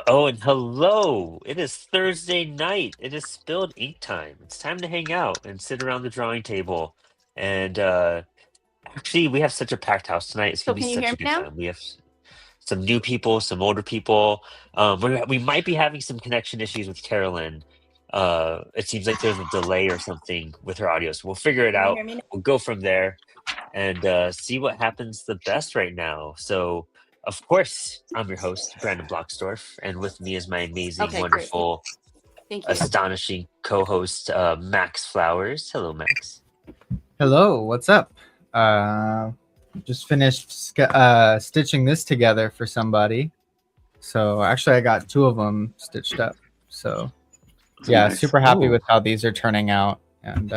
Oh, and hello! It is Thursday night. It is spilled ink time. It's time to hang out and sit around the drawing table. And actually, we have such a packed house tonight. It's So gonna be can you hear such a me good now? time. We have some new people, some older people. We might be having some connection issues with Carolyn. It seems like there's a delay or something with her audio, so we'll figure it Can you out. hear me now? We'll go from there and see what happens the best right now. So, of course, I'm your host, Brandon Bloxdorf, and with me is my amazing, Okay, great. wonderful, Thank you. astonishing co-host, Max Flowers. Hello, Max. Hello, what's up? Uh, just finished stitching this together for somebody. So actually, I got two of them stitched up. So yeah, Nice. super happy Ooh. with how these are turning out, and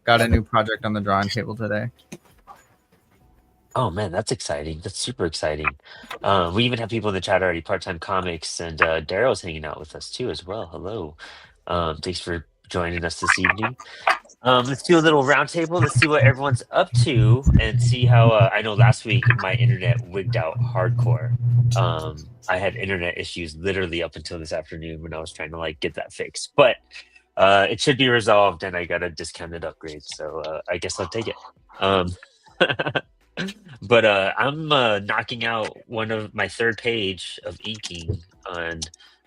got a new project on the drawing table today. Oh man, that's exciting. That's super exciting. We even have people in the chat already, Part-Time Comics, and Daryl's hanging out with us too as well. Hello. Thanks for joining us this evening. Let's do a little roundtable. Let's see what everyone's up to and see how. I know last week my internet wigged out hardcore. I had internet issues literally up until this afternoon when I was trying to like get that fixed, but it should be resolved, and I got a discounted upgrade, so I guess I'll take it. Um, but I'm knocking out one of my third page of inking on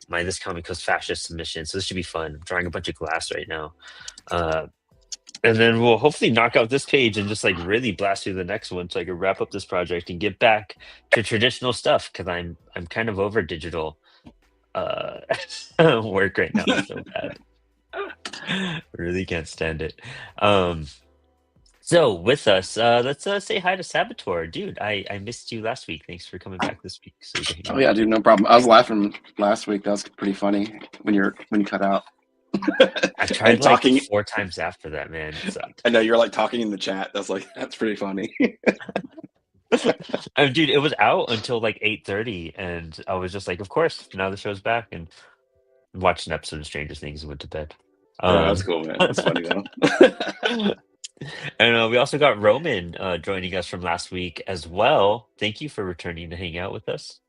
my This Comic Goes Fascist submission, so this should be fun. I'm drawing a bunch of glass right now. And then we'll hopefully knock out this page and just like really blast through the next one so I can wrap up this project and get back to traditional stuff because I'm kind of over digital uh work right now so bad. Really can't stand it. So with us, let's say hi to Saboteur. Dude, I missed you last week. Thanks for coming back this week. So we can hang Oh out. yeah, dude, no problem. I was laughing last week. That was pretty funny when you cut out. I tried And like talking. 4 times after that, man. It sucked. I know you're like talking in the chat. That's pretty funny. Dude, it was out until like 8:30, and I was just like, of course, now the show's back, and watched an episode of Stranger Things and went to bed. That's cool, man. That's funny though. And we also got Roman joining us from last week as well. Thank you for returning to hang out with us.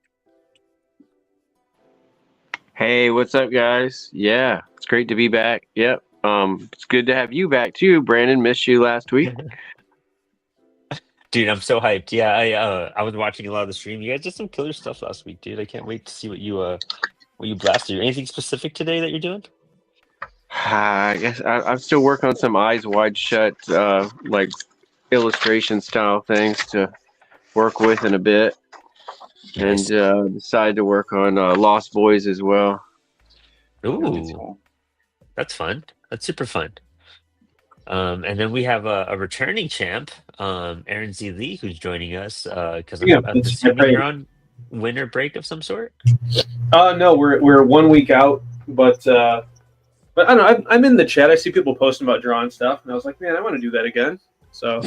Hey, what's up, guys? Yeah, it's great to be back. Yep. It's good to have you back too, Brandon. Missed you last week. Dude, I'm so hyped. Yeah, I was watching a lot of the stream. You guys did some killer stuff last week, dude. I can't wait to see what you blasted. Anything specific today that you're doing? I guess I'm still working on some eyes wide shut, like illustration style things to work with in a bit, Nice. and decided to work on Lost Boys as well. Ooh, that's fun. That's super fun. And then we have a returning champ, Aaron Z. Lee, who's joining us because I'm assuming you're on winter break of some sort. No, we're 1 week out, but I don't know. I'm in the chat. I see people posting about drawing stuff, and I was like, man, I want to do that again. So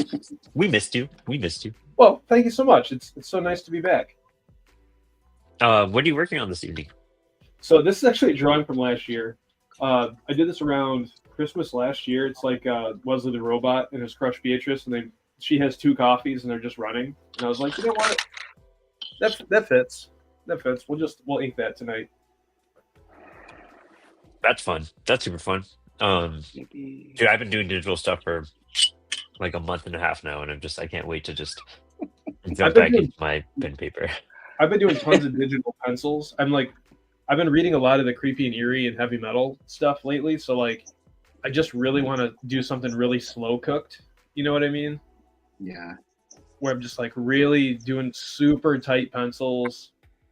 We missed you. We missed you. well, thank you so much. It's so nice to be back. What are you working on this evening? So this is actually a drawing from last year. I did this around Christmas last year. It's like Wesley the robot and his crush Beatrice, and she has 2 coffees and they're just running. And I was like, you know what? That fits. That fits. We'll ink that tonight. That's fun. That's super fun. Dude, I've been doing digital stuff for like a month and a half now, and I can't wait to just jump back into my pen paper. I've been doing tons of digital pencils. I've been reading a lot of the creepy and eerie and heavy metal stuff lately. So like, I just really want to do something really slow cooked. You know what I mean? Yeah. Where I'm just like really doing super tight pencils.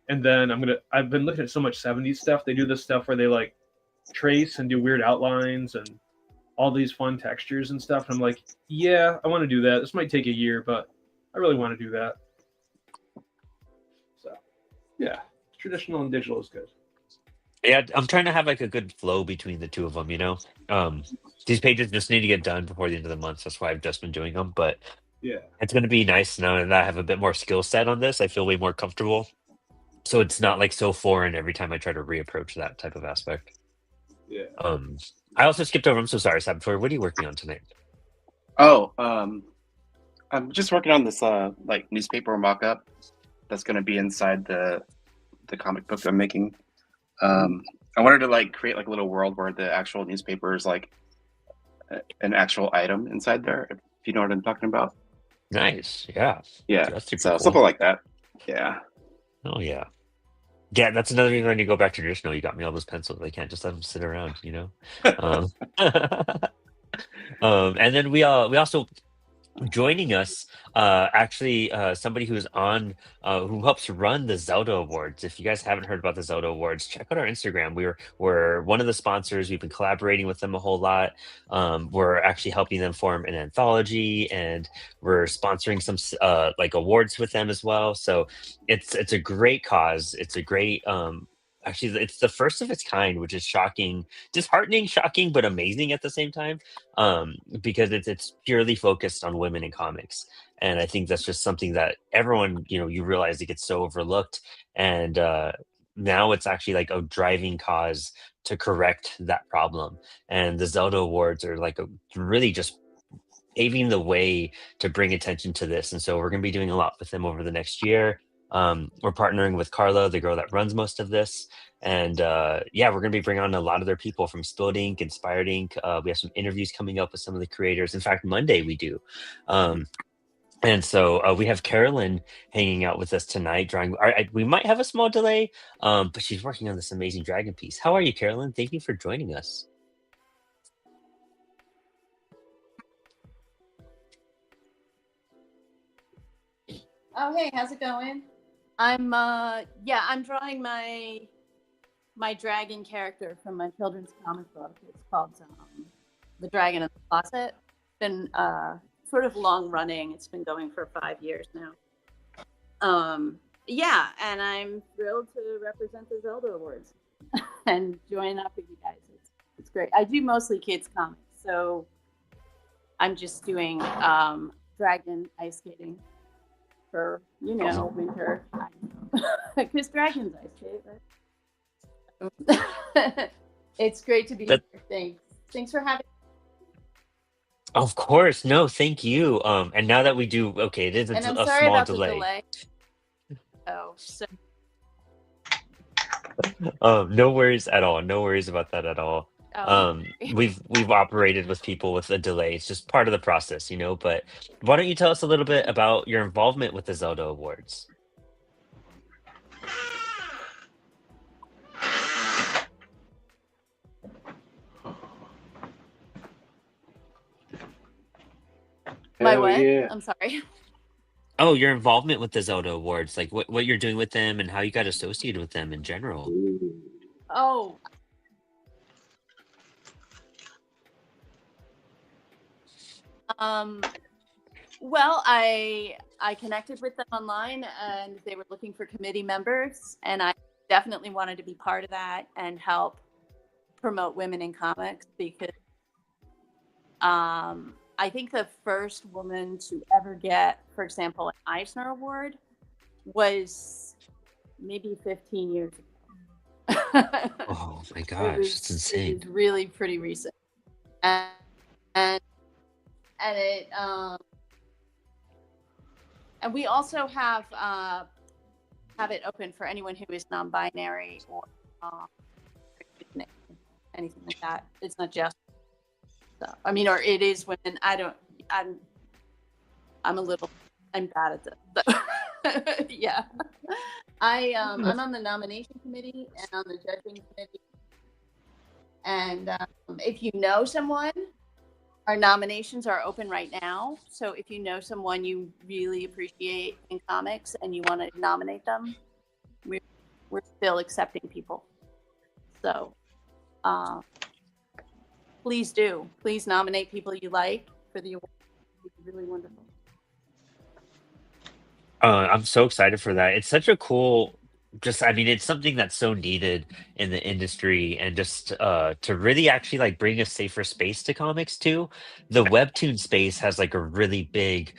And then I've been looking at so much 70s stuff. They do this stuff where they like trace and do weird outlines and all these fun textures and stuff. And I'm like, yeah, I want to do that. This might take a year, but I really want to do that. So yeah, traditional and digital is good. Yeah, I'm trying to have like a good flow between the two of them, you know? These pages just need to get done before the end of the month. That's why I've just been doing them. But yeah, it's going to be nice now that I have a bit more skill set on this. I feel way more comfortable. So it's not like so foreign every time I try to reapproach that type of aspect. Yeah. I also skipped over. I'm so sorry, Saboteur. What are you working on tonight? Oh, I'm just working on this like newspaper mock-up that's going to be inside the comic book I'm making. I wanted to like create like a little world where the actual newspaper is like an actual item inside there. If you know what I'm talking about. Nice. Yeah. Yeah. That's super So cool. something like that. Yeah. Oh yeah. Yeah, that's another reason when you go back traditional, you got me all those pencils. I can't just let them sit around, you know. Um, and then we also joining us actually somebody who's on who helps run the Zelda Awards. If you guys haven't heard about the Zelda Awards, check out our Instagram. We're one of the sponsors. We've been collaborating with them a whole lot. We're actually helping them form an anthology, and we're sponsoring some like awards with them as well. So it's a great cause. It's a great actually it's the first of its kind, which is shocking, disheartening, shocking, but amazing at the same time, because it's purely focused on women in comics. And I think that's just something that everyone, you realize it gets so overlooked. And now it's actually like a driving cause to correct that problem. And the Zelda Awards are like really just paving the way to bring attention to this. And so we're going to be doing a lot with them over the next year. We're partnering with Carla, the girl that runs most of this. And yeah, we're going to be bringing on a lot of their people from Spilled Ink, Inspired Ink. We have some interviews coming up with some of the creators. In fact, Monday we do. And so we have Carolyn hanging out with us tonight, drawing. We might have a small delay, but she's working on this amazing dragon piece. How are you, Carolyn? Thank you for joining us. Oh, hey, how's it going? I'm drawing my dragon character from my children's comic book. It's called The Dragon in the Closet. It's been sort of long running. It's been going for 5 years now. Yeah, and I'm thrilled to represent the Zelda Awards and join up with you guys. It's great. I do mostly kids comics, so I'm just doing dragon ice skating for winter, because dragons ice skate, right? It's great to be here. Thanks for having me. Of course. No, thank you. And now that we do, okay, it is And I'm a sorry small about delay. the delay. Oh, so No worries at all. No worries about that at all. oh, We've operated with people with a delay. It's just part of the process, But why don't you tell us a little bit about your involvement with the Zelda Awards? my Hell what? yeah. I'm sorry. Oh, your involvement with the Zelda Awards, like what you're doing with them and how you got associated with them in general. Oh, well, I connected with them online, and they were looking for committee members, and I definitely wanted to be part of that and help promote women in comics, because I think the first woman to ever get, for example, an Eisner Award was maybe 15 years ago. Oh my gosh, it's It insane. was really pretty recent, and it and we also have it open for anyone who is non-binary or anything like that. It's not just or it is women. I'm bad at this. So, yeah. I'm on the nomination committee and on the judging committee. And if you know someone, our nominations are open right now. So if you know someone you really appreciate in comics and you want to nominate them, we're still accepting people. So please do. Please nominate people you like for the award. It's really wonderful. I'm so excited for that. It's such a cool, it's something that's so needed in the industry, and just to really actually like bring a safer space to comics too. The webtoon space has like a really big,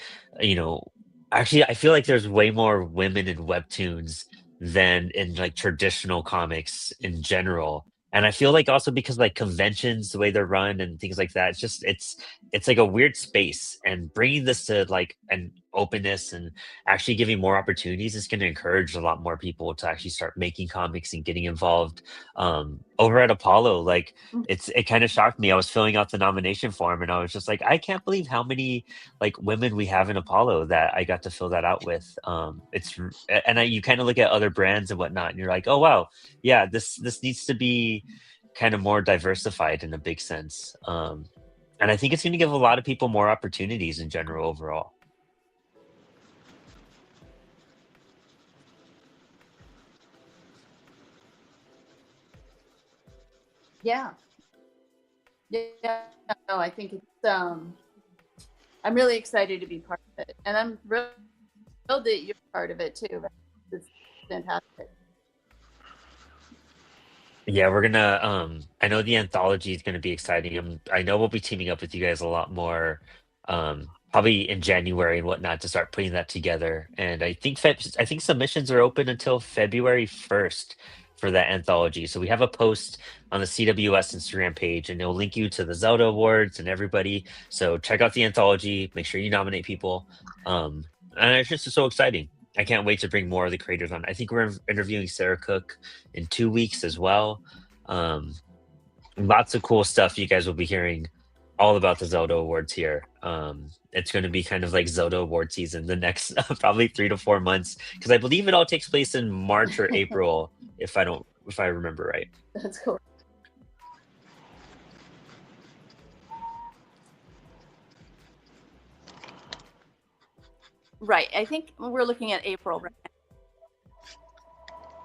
actually I feel like there's way more women in webtoons than in like traditional comics in general. And I feel like also because like conventions, the way they're run and things like that, it's like a weird space, and bringing this to like an openness and actually giving more opportunities is going to encourage a lot more people to actually start making comics and getting involved. Over at Apollo, like it kind of shocked me. I was filling out the nomination form and I was just like, I can't believe how many like women we have in Apollo that I got to fill that out with. You kind of look at other brands and whatnot and you're like, oh wow, yeah, this needs to be kind of more diversified in a big sense. And I think it's going to give a lot of people more opportunities in general overall. Yeah. Yeah. No, I think it's I'm really excited to be part of it. And I'm thrilled that you're part of it too. It's fantastic. Yeah, we're gonna I know the anthology is gonna be exciting. I know we'll be teaming up with you guys a lot more, probably in January and whatnot to start putting that together. And I think submissions are open until February 1st for that anthology. So we have a post on the CWS Instagram page and it'll link you to the Zelda Awards and everybody. So check out the anthology, make sure you nominate people. And it's just so exciting. I can't wait to bring more of the creators on. I think we're interviewing Sarah Cook in 2 weeks as well. Lots of cool stuff you guys will be hearing all about the Zelda Awards here. It's going to be kind of like Zelda Award season the next probably 3 to 4 months, because I believe it all takes place in March or April, if I remember right. That's cool. Right. I think we're looking at April right now.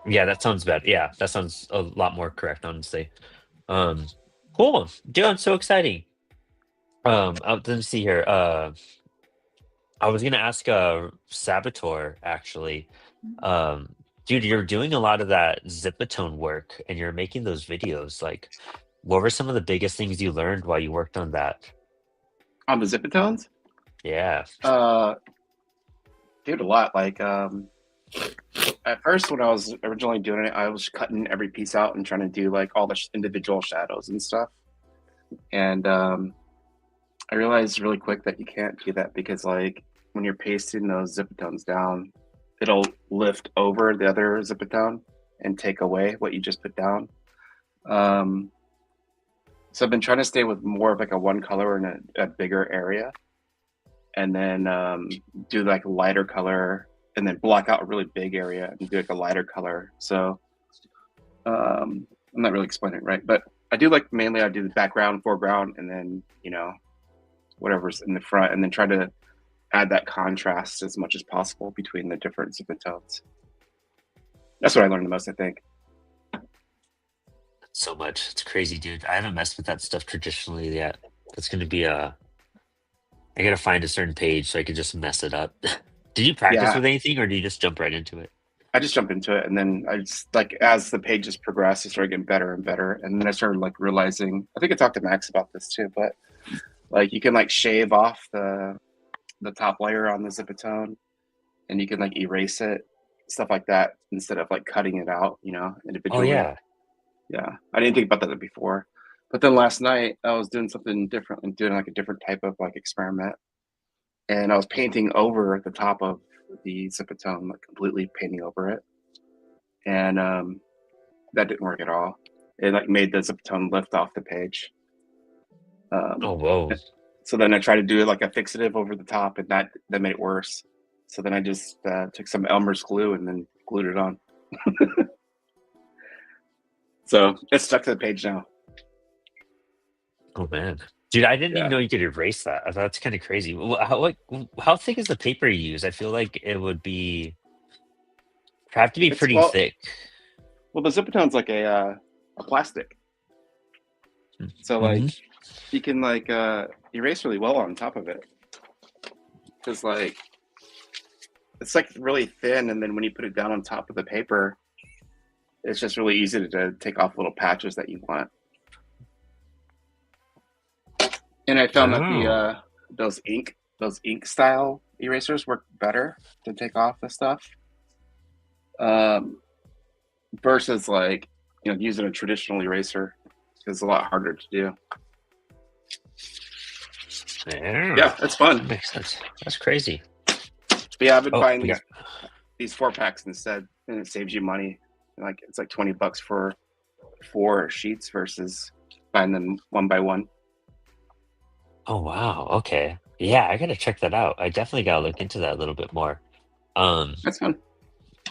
Yeah, that sounds better. Yeah, that sounds a lot more correct, honestly. Cool. Dude, so exciting. Let me see here. I was gonna ask Saboteur actually. Dude, you're doing a lot of that Zipatone work and you're making those videos. Like, what were some of the biggest things you learned while you worked on that? On the Zipatones? Yeah. Dude, a lot. Like, at first when I was originally doing it, I was cutting every piece out and trying to do like all the individual shadows and stuff. And I realized really quick that you can't do that because like when you're pasting those Zipatones down, it'll lift over the other Zipatone and take away what you just put down. So I've been trying to stay with more of like a one color in a bigger area, and then do like a lighter color, and then block out a really big area and do like a lighter color. So I'm not really explaining it right, but I do like mainly I do the background, foreground, and then whatever's in the front, and then try to add that contrast as much as possible between the different Zipatones. That's what I learned the most, I think. So much. It's crazy, dude. I haven't messed with that stuff traditionally yet. That's going to be I gotta find a certain page so I can just mess it up. Did you practice with anything, or do you just jump right into it? I just jump into it, and then I just like as the pages progress, I started getting better and better, and then I started like realizing. I think I talked to Max about this too, but like you can like shave off the top layer on the Zipatone, and you can like erase it, stuff like that, instead of like cutting it out, individually. Oh yeah. Yeah, I didn't think about that before. But then last night I was doing something different, and doing like a different type of like experiment. And I was painting over the top of the Zipatone, like completely painting over it. And that didn't work at all. It like made the Zipatone lift off the page. Oh whoa. So then I tried to do like a fixative over the top, and that made it worse. So then I just took some Elmer's glue and then glued it on. So it's stuck to the page now. Oh man, dude, I didn't even know you could erase that. I thought that's kind of crazy. How thick is the paper you use? I feel like it would have to be pretty thick. Well, the Zipatone's like a plastic, so like you can like erase really well on top of it, because like it's like really thin, and then when you put it down on top of the paper, it's just really easy to take off little patches that you want. And I found that those ink style erasers work better to take off the stuff, versus like using a traditional eraser. It's a lot harder to do. Yeah, it's fun. That makes sense. That's crazy. But yeah, I've been Oh, buying we got. these 4-packs instead, and it saves you money. Like it's like $20 for 4 sheets versus buying them one by one. Oh wow. Okay. Yeah, I gotta check that out. I definitely gotta look into that a little bit more. Um, That's fun.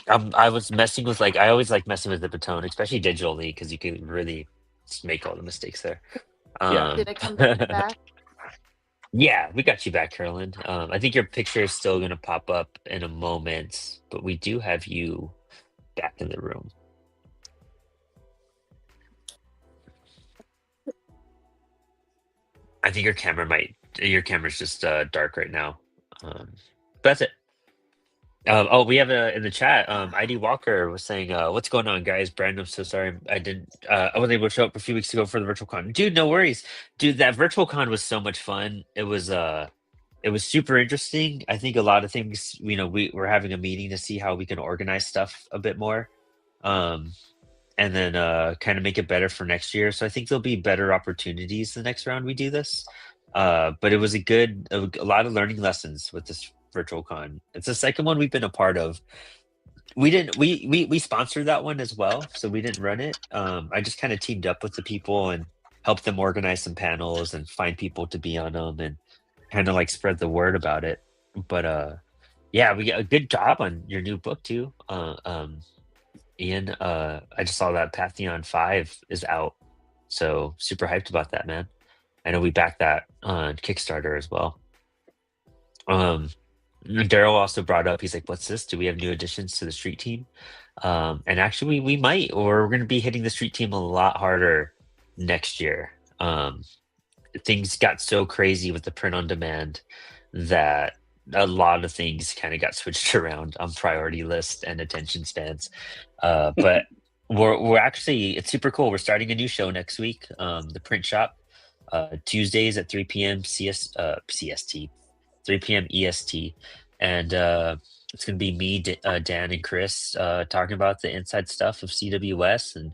I was messing with like I always like messing with the baton, especially digitally, because you can really just make all the mistakes there. Yeah. Did it come back? Yeah, we got you back, Carolyn. I think your picture is still gonna pop up in a moment, but we do have you back in the room. I think your camera's just dark right now. But that's it. Oh, we have in the chat. ID Walker was saying, "What's going on, guys? Brandon, I'm so sorry I didn't. I wasn't able to show up a few weeks ago for the virtual con. Dude, no worries. Dude, that virtual con was so much fun. It was super interesting. I think a lot of things. We're having a meeting to see how we can organize stuff a bit more, and then kind of make it better for next year. So I think there'll be better opportunities the next round we do this. But it was a lot of learning lessons with this virtual con. It's the second one we've been a part of. We sponsored that one as well, so we didn't run it. I just kind of teamed up with the people and helped them organize some panels and find people to be on them and kind of like spread the word about it. But yeah, we got a good job on your new book too. Ian, I just saw that Pantheon 5 is out, so super hyped about that, man. I know we backed that on Kickstarter as well. Daryl also brought up, he's like, "What's this? Do we have new additions to the street team?" And actually, we might, or we're going to be hitting the street team a lot harder next year. Things got so crazy with the print on demand that a lot of things kind of got switched around on priority list and attention spans. But we're actually, it's super cool. We're starting a new show next week, the print shop, Tuesdays at 3 p.m. CST, 3 p.m. EST. And it's going to be me, Dan, and Chris talking about the inside stuff of CWS and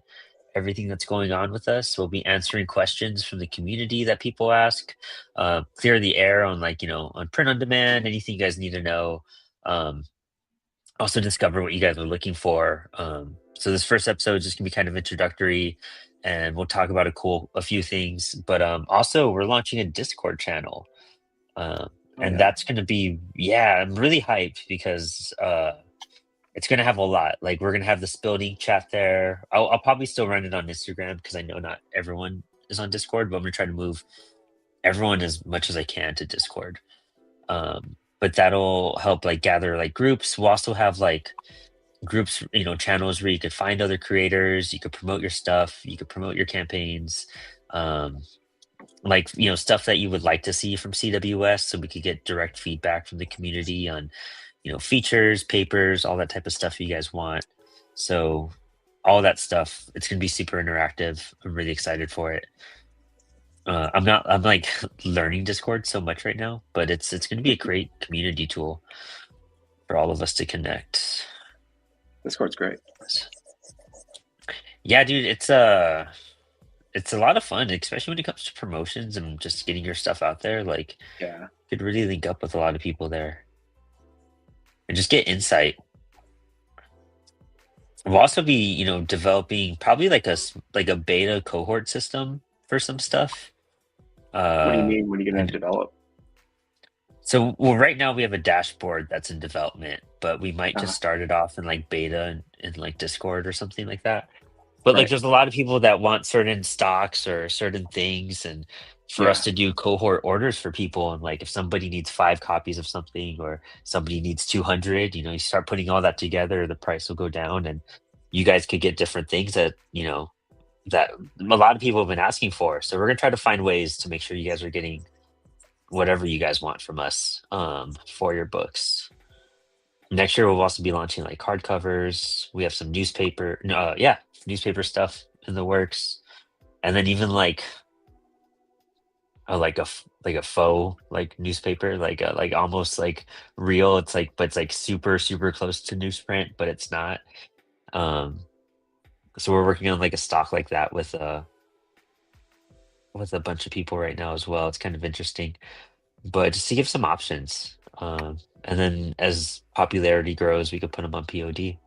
everything that's going on with us. We'll be answering questions from the community that people ask, clear the air on on print on demand, anything you guys need to know. Also discover what you guys are looking for. So this first episode is just gonna be kind of introductory, and we'll talk about a few things. But also we're launching a Discord channel, and that's gonna be I'm really hyped because it's gonna have a lot. Like we're gonna have the Spilled Ink chat there. I'll probably still run it on Instagram because I know not everyone is on Discord, but I'm gonna try to move everyone as much as I can to Discord. But that'll help gather groups. We'll also have groups, channels where you could find other creators, you could promote your stuff, you could promote your campaigns, stuff that you would like to see from CWS, so we could get direct feedback from the community on features, papers, all that type of stuff you guys want. So all that stuff, it's going to be super interactive. I'm really excited for it. I'm learning Discord so much right now, but it's going to be a great community tool for all of us to connect. Discord's great. Yeah, dude, it's a lot of fun, especially when it comes to promotions and just getting your stuff out there. You could really link up with a lot of people there and just get insight. We'll also be, developing probably a beta cohort system for some stuff. What do you mean? What are you going to develop? So, right now we have a dashboard that's in development, but we might just start it off in beta in Discord or something like that. But there's a lot of people that want certain stocks or certain things, and for us to do cohort orders for people, and if somebody needs 5 copies of something or somebody needs 200, you start putting all that together, the price will go down, and you guys could get different things that that a lot of people have been asking for. So we're gonna try to find ways to make sure you guys are getting whatever you guys want from us for your books. Next year we'll also be launching hardcovers. We have some newspaper stuff in the works, and then even a faux newspaper, almost real. It's but it's super super close to newsprint, but it's not. So we're working on a stock like that with a bunch of people right now as well. It's kind of interesting, but just to give some options. And then as popularity grows, we could put them on POD.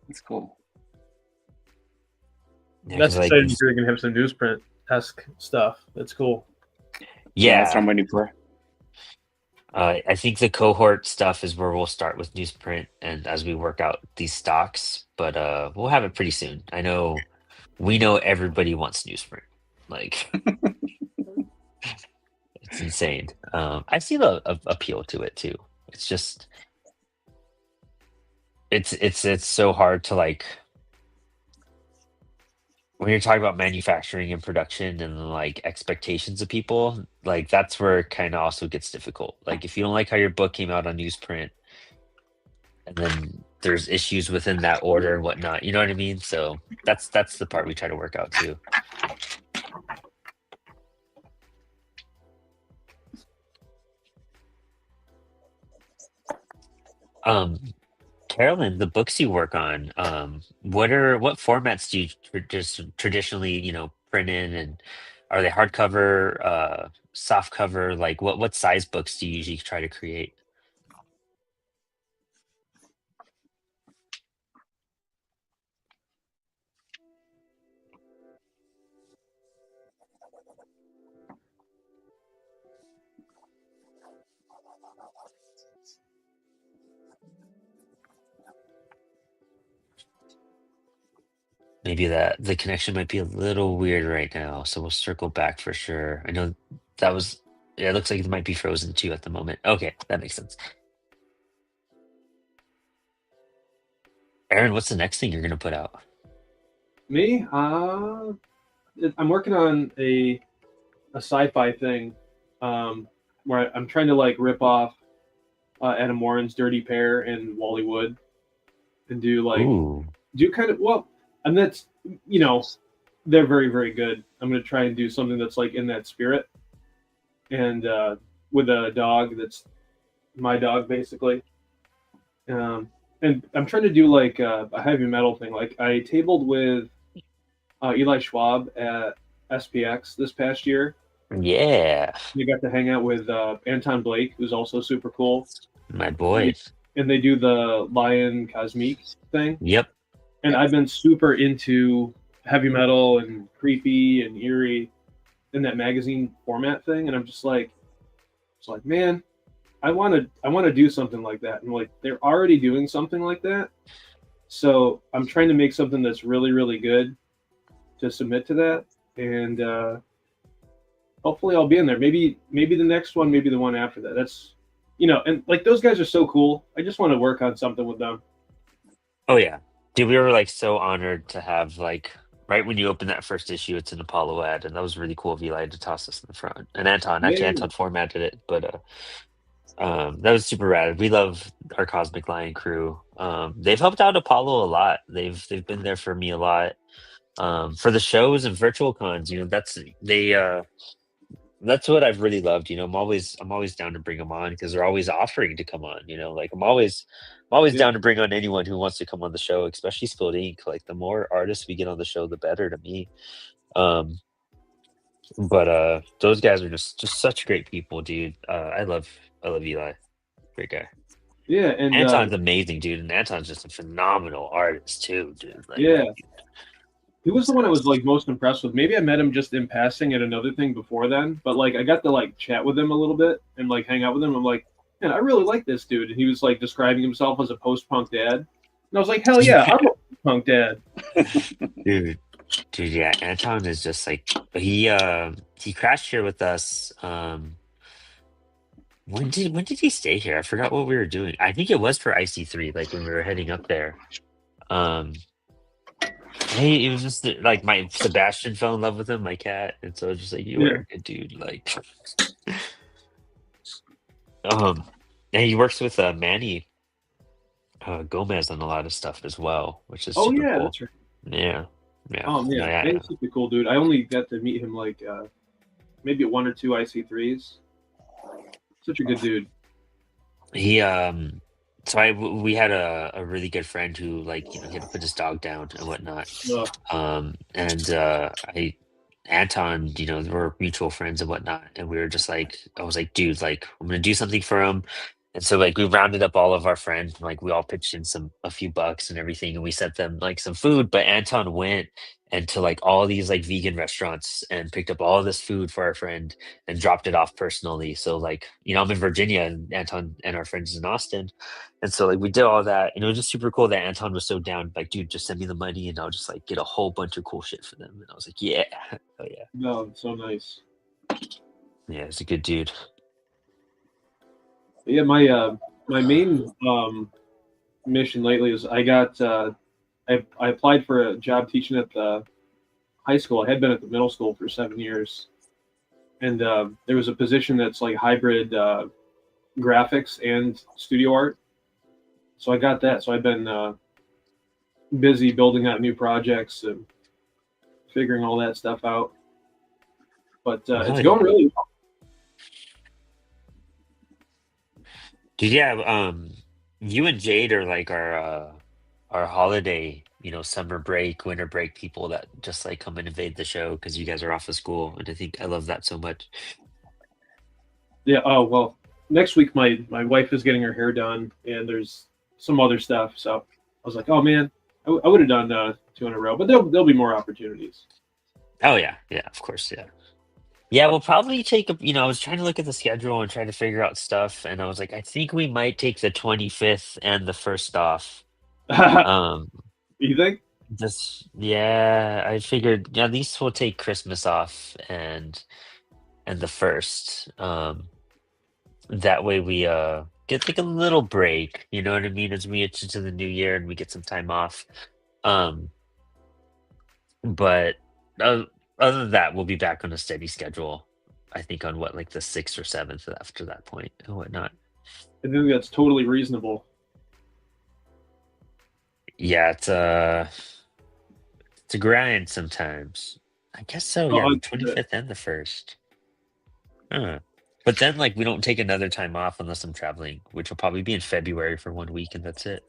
It's cool. Yeah, That's 'cause, like, exciting. You're gonna have some newsprint-esque stuff. That's cool. Yeah, that's what I'm yeah, waiting for. I think the cohort stuff is where we'll start with newsprint, and as we work out these stocks, but we'll have it pretty soon. I know we know everybody wants newsprint. Like, it's insane. I see the appeal to it too. It's just it's so hard to, like, when you're talking about manufacturing and production and like expectations of people, like that's where it kind of also gets difficult. Like if you don't like how your book came out on newsprint, and then there's issues within that order and whatnot, you know what I mean? So that's the part we try to work out too. Um, Carolyn, the books you work on, what formats do you just traditionally, print in, and are they hardcover, soft cover? Like what size books do you usually try to create? Maybe that the connection might be a little weird right now, so we'll circle back for sure. I know that was, yeah, it looks like it might be frozen too at the moment. Okay, that makes sense. Aaron, what's the next thing you're gonna put out? Me? I'm working on a sci-fi thing, where I'm trying to like rip off Adam Warren's Dirty Pair and Wally Wood, and Ooh, do kind of well, and that's you know they're very very good. I'm gonna try and do something that's like in that spirit, and with a dog that's my dog basically. And I'm trying to do like a heavy metal thing. Like I tabled with Eli Schwab at SPX this past year. yeah, We got to hang out with Anton Blake, who's also super cool. my And boy. they do the Lion Cosmique thing. Yep. And I've been super into heavy metal and creepy and eerie in that magazine format thing. And I'm just like, it's like, man, I want to do something like that. And like, they're already doing something like that. So I'm trying to make something that's really, really good to submit to that. And hopefully I'll be in there. Maybe the next one, maybe the one after that. That's, and like those guys are so cool. I just want to work on something with them. Oh yeah, dude, we were like so honored to have, like, right when you open that first issue, it's an Apollo ad, and that was really cool of Eli to toss us in the front. And Yeah. Anton formatted it, but that was super rad. We love our Cosmic Lion crew. They've helped out Apollo a lot. They've been there for me a lot. For the shows and virtual cons, that's what I've really loved. I'm always down to bring them on because they're always offering to come on. Like I'm always Yeah. down to bring on anyone who wants to come on the show, especially Spilled Ink. Like the more artists we get on the show, the better to me. But those guys are just such great people, dude. I love Eli, great guy. Yeah. And Anton's amazing, dude, and Anton's just a phenomenal artist too, dude. Like, yeah, he was the one I was like most impressed with. Maybe I met him just in passing at another thing before then, but like I got to like chat with him a little bit and like hang out with him. I'm like, man, I really like this dude. And he was like describing himself as a post-punk dad. And I was like, hell yeah, I'm a post-punk dad. dude, yeah, Anton is just like he crashed here with us. When did he stay here? I forgot what we were doing. I think it was for IC3, like when we were heading up there. Hey, it was just like my Sebastian fell in love with him, my cat, and so it's just like, you are a good dude. Like, and he works with Manny Gomez on a lot of stuff as well, which is super cool. That's right. Yeah. Oh man, he's such a cool dude. I only got to meet him like maybe at 1 or 2 IC3s. Such a good dude. He we had a really good friend who, like, he had to put his dog down and whatnot. Ugh. And Anton, we're mutual friends and whatnot, and we were just like, I was like, dude, like, I'm gonna do something for him. And so like we rounded up all of our friends, like we all pitched in a few bucks and everything, and we sent them like some food. But Anton went and to like all these like vegan restaurants and picked up all this food for our friend and dropped it off personally. So like, I'm in Virginia and Anton and our friends in Austin. And so like we did all that, and it was just super cool that Anton was so down. Like, dude, just send me the money, and I'll just like get a whole bunch of cool shit for them. And I was like, yeah, oh yeah, No, so nice. yeah, he's a good dude. Yeah, my main mission lately is I got I applied for a job teaching at the high school. I had been at the middle school for 7 years, and there was a position that's like hybrid graphics and studio art. So I got that. So I've been busy building out new projects and figuring all that stuff out. But it's going really well. Dude, yeah, you and Jade are like our holiday, summer break, winter break people that just like come and invade the show because you guys are off of school, and I think I love that so much. Yeah. Oh well. Next week, my wife is getting her hair done, and there's some other stuff. So I was like, oh man, I would have done 2 in a row, but there'll be more opportunities. Oh yeah, of course, yeah. Yeah, we'll probably take I was trying to look at the schedule and try to figure out stuff, and I was like, I think we might take the 25th and the 1st off. You think? Yeah, I figured, yeah, at least we'll take Christmas off and the 1st. That way we get like a little break, you know what I mean, as we get into the new year and we get some time off. But other than that, we'll be back on a steady schedule. I think on like the 6th or 7th after that point and whatnot. I think that's totally reasonable. Yeah, it's a grind sometimes. I guess so. Yeah, the 25th and the 1st. But then like we don't take another time off unless I'm traveling, which will probably be in February for 1 week, and that's it.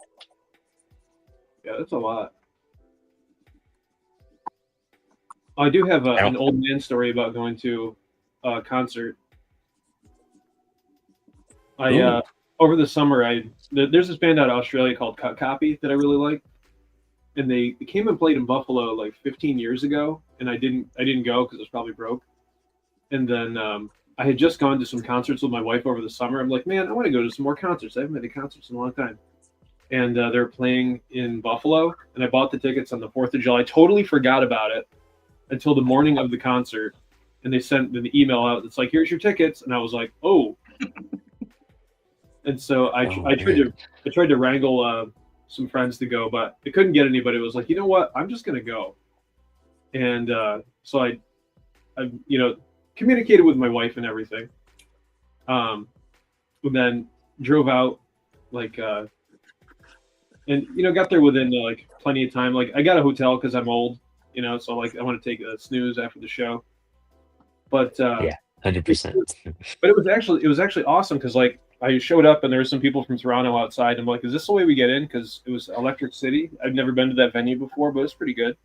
Yeah, that's a lot. I do have an old man story about going to a concert. Over the summer, there's this band out of Australia called Cut Copy that I really like, and they came and played in Buffalo like 15 years ago, and I didn't go because it was probably broke. And then I had just gone to some concerts with my wife over the summer. I'm like, man, I want to go to some more concerts. I haven't been to concerts in a long time. And they're playing in Buffalo, and I bought the tickets on the 4th of July. Totally forgot about it until the morning of the concert, and they sent an email out that's like, here's your tickets. And I was like, oh. And so I tried to wrangle some friends to go, but I couldn't get anybody. It was like, you know what, I'm just gonna go. And so I communicated with my wife and everything, and then drove out like and got there within like plenty of time. Like I got a hotel because I'm old, so like I want to take a snooze after the show. But yeah, 100%. But it was actually awesome because like I showed up and there were some people from Toronto outside. I'm like, is this the way we get in? Because it was Electric City. I've never been to that venue before, but it's pretty good.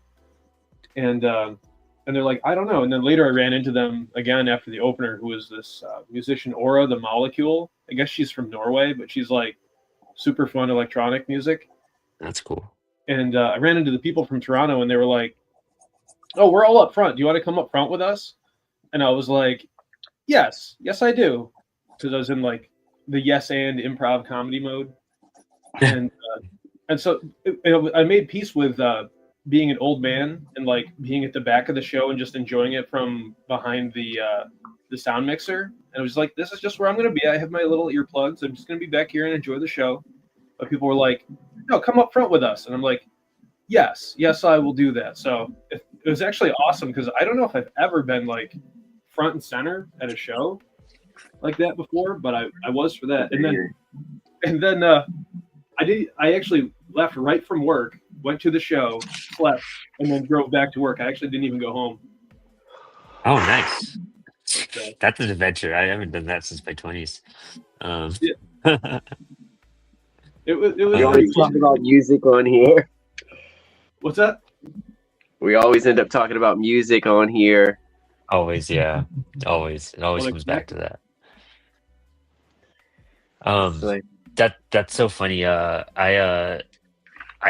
And they're like, I don't know. And then later I ran into them again after the opener, who was this musician, Aura the Molecule. I guess she's from Norway, but she's like super fun electronic music. That's cool. And I ran into the people from Toronto, and they were like, oh, we're all up front. Do you want to come up front with us? And I was like, yes, I do. Because I was in like the yes and improv comedy mode. And so I made peace with being an old man and like being at the back of the show and just enjoying it from behind the sound mixer. And I was like, this is just where I'm going to be. I have my little earplugs. I'm just going to be back here and enjoy the show. But people were like, no, come up front with us. And I'm like, yes, I will do that. So it was actually awesome because I don't know if I've ever been like front and center at a show like that before, but I was for that. And then I actually left right from work, went to the show, slept, and then drove back to work. I actually didn't even go home. Oh, nice. That's an adventure. I haven't done that since my 20s. Yeah. It was We always talk about music on here. What's that? We always end up talking about music on here. Always, yeah. Always. It always Well, comes back to that. It's like, That's so funny. I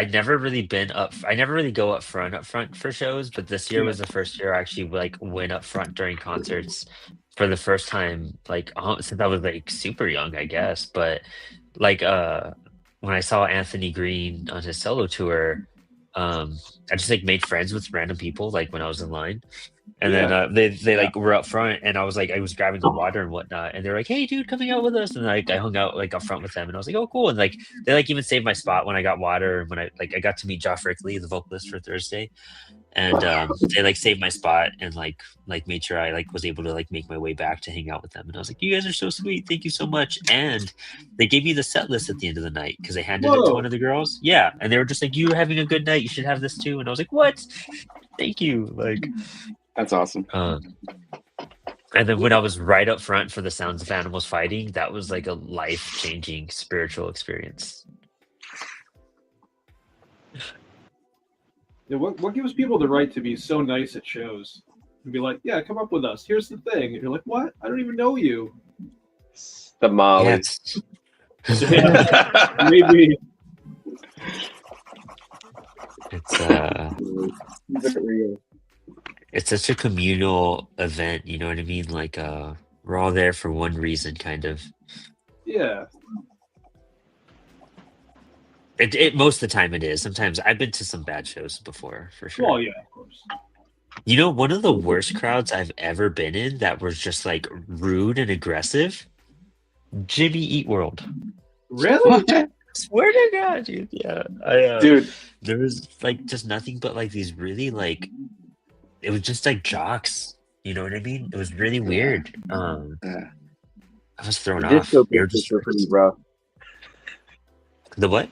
never really been up. I never really go up front for shows, but this year Yeah. was the first year I actually like went up front during concerts for the first time, like since I was like super young, I guess. But like when I saw Anthony Green on his solo tour, I just like made friends with random people like when I was in line. And then they like were up front, and I was like, I was grabbing the water and whatnot, and they're like, "Hey, dude, coming out with us!" And like I hung out like up front with them, and I was like, "Oh, cool!" And like they like even saved my spot when I got water, and when I got to meet Josh Rickley, the vocalist for Thursday, and they like saved my spot and like made sure I like was able to like make my way back to hang out with them. And I was like, "You guys are so sweet, thank you so much." And they gave me the set list at the end of the night because they handed it to Whoa. one of the girls. Yeah, and they were just like, "You were having a good night, you should have this too." And I was like, "What? Thank you!" Like. That's awesome. And then when I was right up front for the sounds of animals fighting, that was like a life-changing spiritual experience. Yeah, what gives people the right to be so nice at shows and be like, "Yeah, come up with us. Here's the thing." And you're like, "What? I don't even know you." the Molly. Yeah, it's, Maybe. it's such a communal event, you know what I mean? Like we're all there for one reason, kind of. Yeah. It most of the time it is. Sometimes I've been to some bad shows before, for sure. Well, yeah, of course. You know, one of the worst crowds I've ever been in that was just like rude and aggressive. Jimmy Eat World. Really? Swear to God, dude. Yeah, Dude, there was like just nothing but like these really like it was just like jocks. You know what I mean? It was really weird. yeah. I was thrown The off. disco They were biscuits just were pretty rough. the what?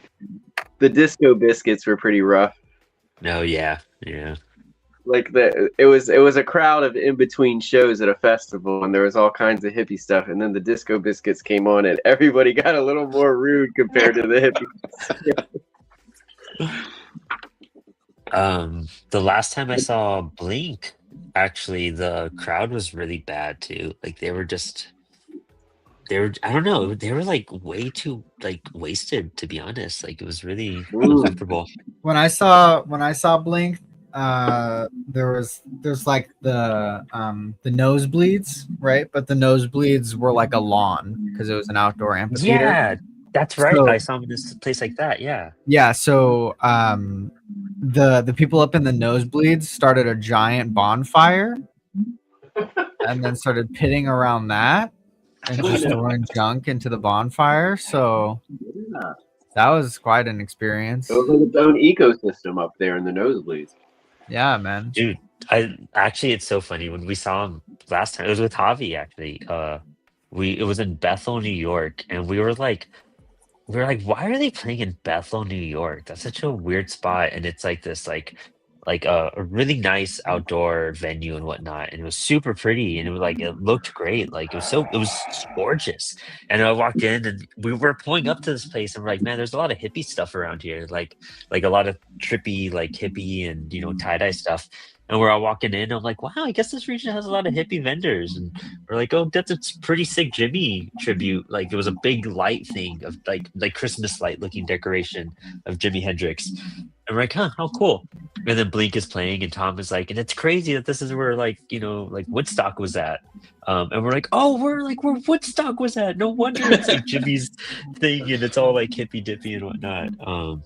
The disco biscuits were pretty rough. No, yeah. Like it was a crowd of in between shows at a festival, and there was all kinds of hippie stuff. And then the disco biscuits came on, and everybody got a little more rude compared to the hippies. The last time I saw Blink, actually, the crowd was really bad too. Like they were I don't know, they were like way too like wasted, to be honest. Like it was really uncomfortable. When I saw Blink, there's like the nosebleeds, right? But the nosebleeds were like a lawn because it was an outdoor amphitheater. Yeah, that's right. So- I saw him in this place like that. Yeah. Yeah, so the people up in the nosebleeds started a giant bonfire and then started pitting around that and just throwing junk into the bonfire. So that was quite an experience. It was like its own ecosystem up there in the nosebleeds. Yeah, man. Dude, it's so funny when we saw him last time. It was with Javi actually. It was in Bethel, New York, and we were like, why are they playing in Bethel, New York? That's such a weird spot, and it's like this like a really nice outdoor venue and whatnot, and it was super pretty, and it was like it looked great, like it was gorgeous. And I walked in, and we were pulling up to this place, and we're like, man, there's a lot of hippie stuff around here, like a lot of trippy like hippie and tie-dye stuff. And we're all walking in. I'm like, wow, I guess this region has a lot of hippie vendors. And we're like, oh, that's a pretty sick Jimmy tribute. Like, it was a big light thing of like Christmas light looking decoration of Jimi Hendrix. And we're like, huh, how cool. And then Blink is playing, and Tom is like, and it's crazy that this is where like Woodstock was at. And we're like, oh, we're where Woodstock was at. No wonder it's like Jimmy's thing, and it's all like hippy dippy and whatnot.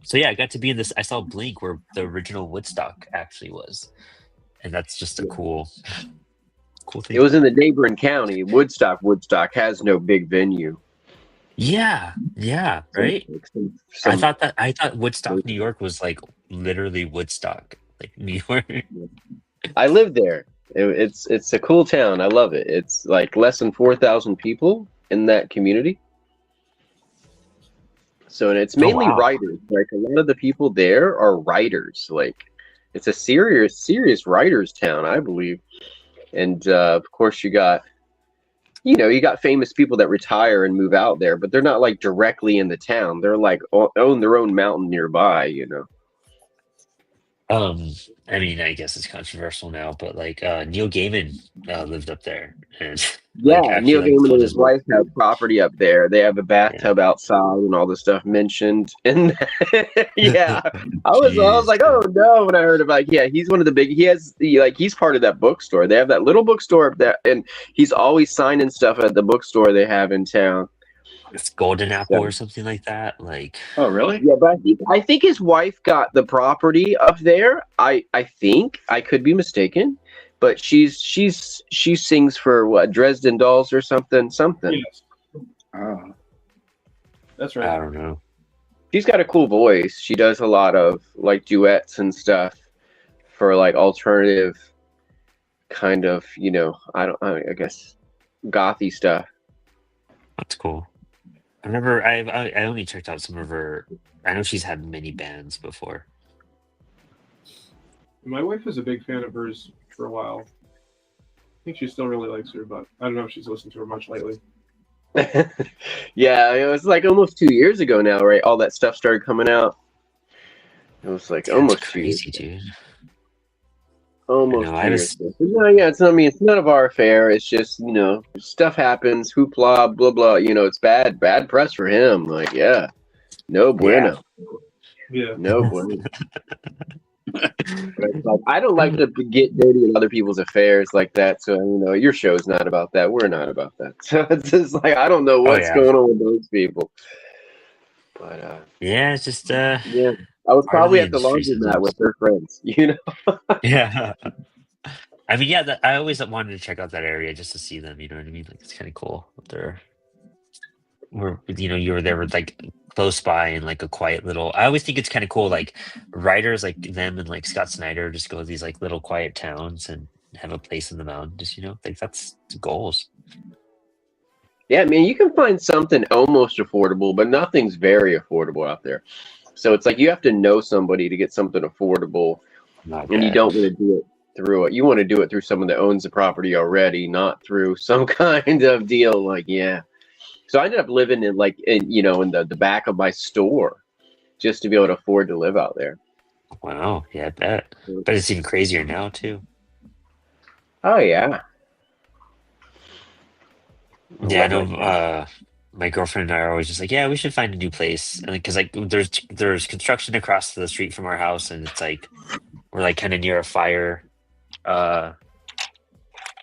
So yeah, I got to be in this. I saw Blink where the original Woodstock actually was, and that's just a cool thing. It was in the neighboring county, Woodstock. Woodstock has no big venue. Yeah, right. I thought Woodstock, New York, was like literally Woodstock, like New York. I lived there. It's a cool town. I love it. It's like less than 4,000 people in that community. So, and it's mainly writers. Like a lot of the people there are writers. Like it's a serious writers town, I believe. And of course, you got famous people that retire and move out there, but they're not like directly in the town. They're like own their own mountain nearby. Um, I mean, I guess it's controversial now, but like Neil Gaiman lived up there and Yeah, like actually Neil like Gaiman sold and his his book. wife have property up there. They have a Yeah. bathtub outside and all the stuff mentioned. And yeah, I was Jeez. like, oh no, when I heard about yeah, he's one of the big. He has the like he's part of that bookstore. They have that little bookstore that, and he's always signing stuff at the bookstore they have in town. It's Golden Apple So or something like that. Like, Oh, really? yeah, but I think his wife got the property up there. I think I could be mistaken, but she sings for what Dresden Dolls or something. Yes, Oh, that's I right. don't know. She's got a cool voice. She does a lot of like duets and stuff for like alternative kind of, I guess gothy stuff. That's cool. I only checked out some of her. I know she's had many bands before. My wife was a big fan of hers for a while. I think she still really likes her, but I don't know if she's listened to her much lately. Yeah, it was like almost 2 years ago now, right? All that stuff started coming out. It was like That's almost 2 years. crazy, dude. I Almost know. I 2 years was. ago. But no, yeah, I mean, it's none of our affair. It's just, stuff happens, hoopla, blah, blah. It's bad press for him. Like, yeah, no Yeah. bueno. Yeah. No bueno. But it's like, I don't like to get dirty in other people's affairs like that. So, your show's not about that. We're not about that. So it's just like, I don't know Oh what's yeah. going on with those people. But, Yeah. It's just yeah, I was part of probably the at the industry laundromat sometimes. with their friends, Yeah. I mean, yeah. I always wanted to check out that area just to see them. You know what I mean? Like, it's kind of cool. You were there with like close by and like a quiet little. I always think it's kind of cool, like writers like them and like Scott Snyder just go to these like little quiet towns and have a place in the mountains. Like that's the goals. Yeah, I mean, you can find something almost affordable, but nothing's very affordable out there. So it's like you have to know somebody to get something affordable, I and you bet. don't want to do it through it. You want to do it through someone that owns the property already, not through some kind of deal. Like, yeah. So I ended up living in in the back of my store just to be able to afford to live out there. Wow. Yeah, I bet. But it's even crazier now too. Oh yeah. I Yeah, I love know. my town. My girlfriend and I are always just like, yeah, we should find a new place, and because like there's construction across the street from our house, and it's like we're like kind of near uh,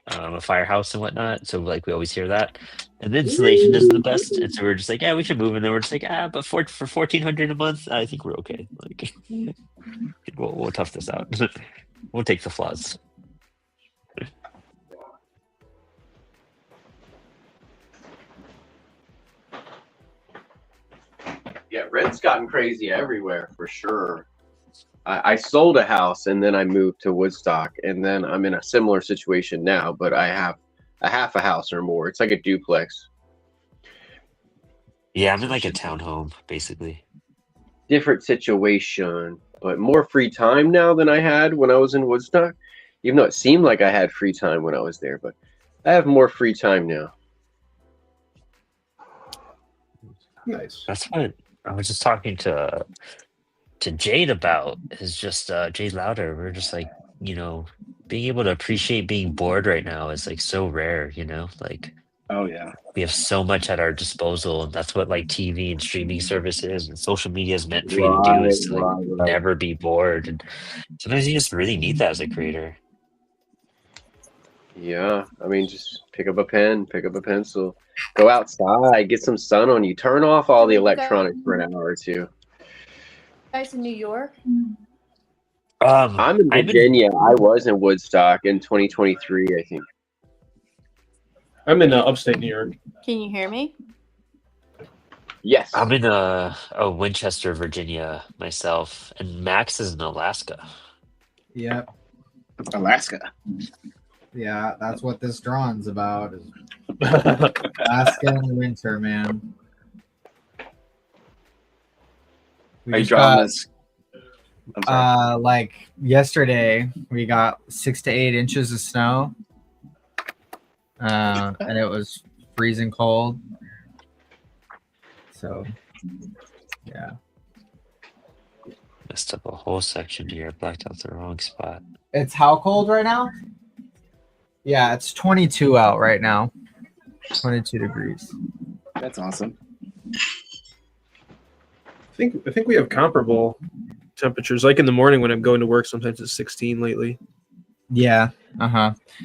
a firehouse and whatnot. So like we always hear that, and the insulation isn't the best, and so we're just like, yeah, we should move, and then we're just like, but for 1,400 a month, I think we're okay. Like we'll tough this out. We'll take the flaws. Yeah, rent's gotten crazy everywhere for sure. I sold a house and then I moved to Woodstock, and then I'm in a similar situation now, but I have a half a house or more. It's like a duplex. Yeah, I'm So in it's like a just townhome basically. different situation, but more free time now than I had when I was in Woodstock. Even though it seemed like I had free time when I was there, but I have more free time now. Nice. That's what I was just talking to Jade about is just Jade Louder. We're just like, being able to appreciate being bored right now is like so rare, like oh yeah. we have so much at our disposal, and that's what like TV and streaming services and social media is meant for you to do, Right, is to like right. never be bored. And sometimes you just really need that as a creator. Yeah, I mean, just pick up a pen, pick up a pencil, go outside, get some sun on you, turn off all the So you electronics for an hour or two. guys in New York? I'm in I've been Virginia. I was in Woodstock in 2023, I think. I'm in upstate New York. Can you hear me? Yes. I'm in Winchester, Virginia myself, and Max is in Alaska. Yep. Alaska. Yeah, that's what this drawing's about. Is Alaska in winter, man. We Are you just drawing got, this? I'm sorry. like yesterday, we got 6 to 8 inches of snow, and it was freezing cold. So, yeah. Messed up a whole section here. Blacked out the wrong spot. It's how cold right now? Yeah, it's 22 out right now. 22 degrees. That's awesome. I think we have comparable temperatures. Like in the morning when I'm going to work, sometimes it's 16 lately. Yeah.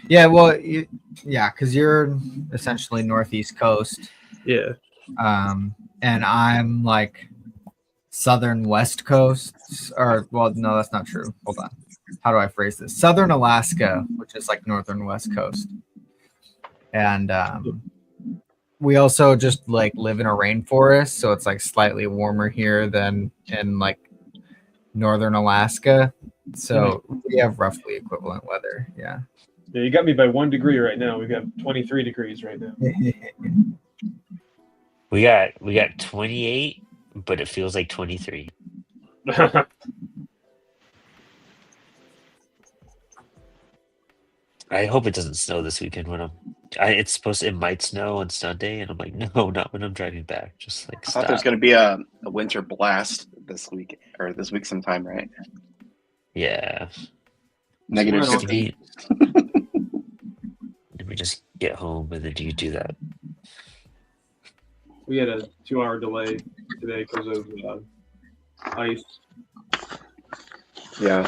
Yeah. Well, yeah, because you're essentially northeast coast. Yeah. And I'm like southern west coast, or well, no, that's not true. Hold on. How do I phrase this? Southern Alaska, which is like northern west coast, and we also just like live in a rainforest, so it's like slightly warmer here than in like northern Alaska. So we have roughly equivalent weather. Yeah. Yeah, you got me by 1 degree right now. We've got 23 degrees right now. We got 28, but it feels like 23. I hope it doesn't snow this weekend when it might snow on Sunday, and I'm like, no, not when I'm driving back. Just like I thought there's going to be a winter blast this week or this week sometime, right? Yeah. Negative Well, 50. Let me just get home, and then you do that. We had a 2-hour delay today because of ice. Yeah.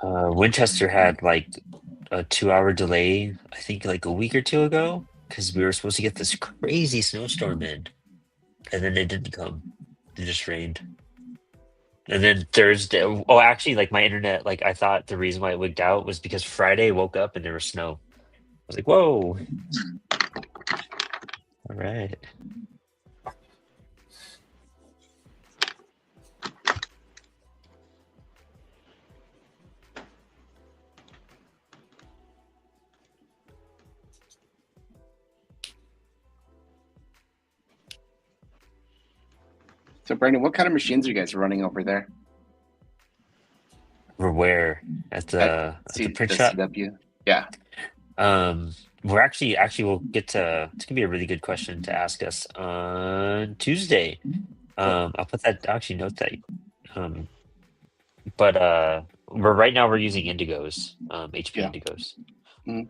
Winchester had like a 2-hour delay, I think like a week or two ago, because we were supposed to get this crazy snowstorm in, and then it didn't come. It just rained. And then Thursday, actually, like my internet, like I thought the reason why it wigged out was because Friday woke up and there was snow. I was like, whoa. All right. So, Brandon, what kind of machines are you guys running over there? We're where? At the print shop? CW? Yeah. We're actually we'll get to. It's gonna be a really good question to ask us on Tuesday. I'll put that. Actually, note that. But right now we're using Indigos, HP Yeah. Indigos. Mm-hmm.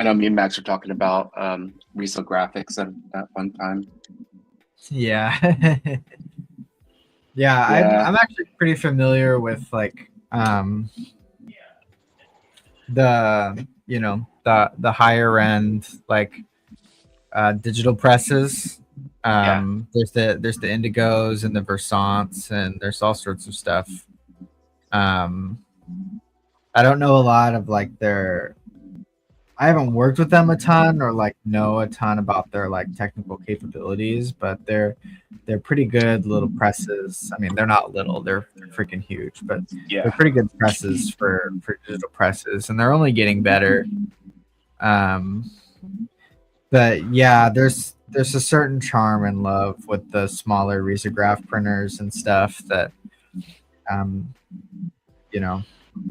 I know me and Max are talking about Resale Graphics at one time. Yeah. Yeah, I'm actually pretty familiar with like the higher end like digital presses. There's the Indigos and the Versants, and there's all sorts of stuff. I don't know a lot of like I haven't worked with them a ton or like know a ton about their like technical capabilities, but they're pretty good little presses. I mean, they're not little, they're freaking huge, but they're pretty good presses for digital presses, and they're only getting better. But yeah, there's a certain charm and love with the smaller risograph printers and stuff that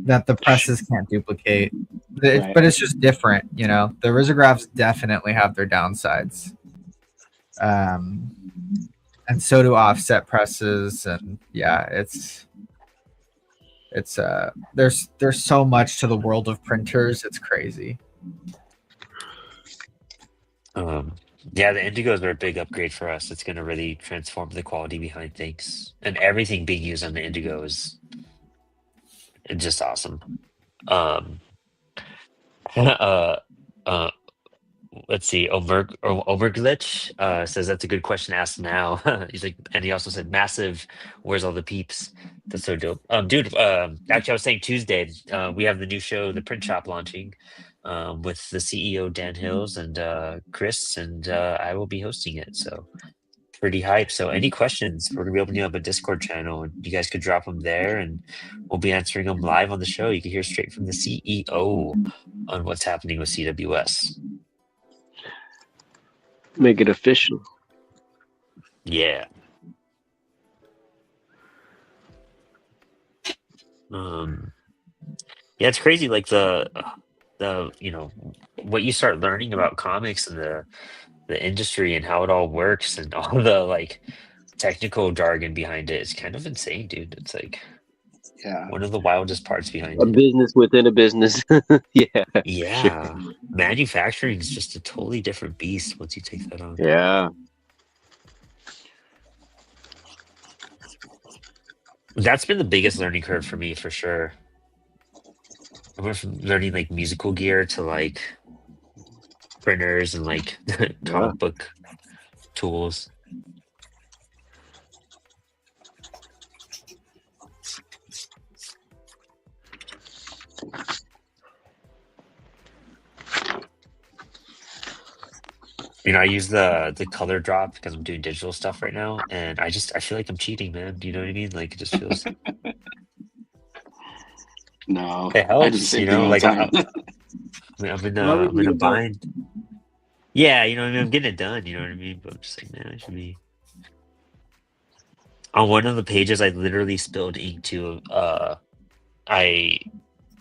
that the presses can't duplicate. But it's just different, the risographs definitely have their downsides, and so do offset presses. And yeah, it's there's so much to the world of printers, it's crazy. Yeah, the Indigos are a big upgrade for us. It's going to really transform the quality behind things, and everything being used on the Indigo is just awesome. Let's see. Overglitch says that's a good question to ask now. He's like, and he also said, "Massive. Where's all the peeps?" That's so dope, dude. Actually, I was saying Tuesday. We have the new show, The Print Shop, launching with the CEO Dan Hills and Chris, and I will be hosting it. So pretty hype. So any questions, we're gonna be opening up a Discord channel, and you guys could drop them there, and we'll be answering them live on the show. You can hear straight from the CEO on what's happening with CWS. Make it official. Yeah. Yeah, it's crazy. Like the what you start learning about comics and the industry and how it all works, and all the like technical jargon behind it is kind of insane, dude. It's like Yeah. one of the wildest parts behind A it. business within a business. Yeah. Yeah, manufacturing is just a totally different beast once you take that on. Yeah. That's been the biggest learning curve for me, for sure. I went from learning like musical gear to like printers and like comic book tools. You know, I use the color drop because I'm doing digital stuff right now, and I feel like I'm cheating, man. Do you know what I mean? Like it just feels No, it I do the helps, same you thing know. all the Like time. I'm in a bind. Yeah, you know what I mean. I'm getting it done. You know what I mean. But I'm just like, man, I should be. On one of the pages, I literally spilled ink to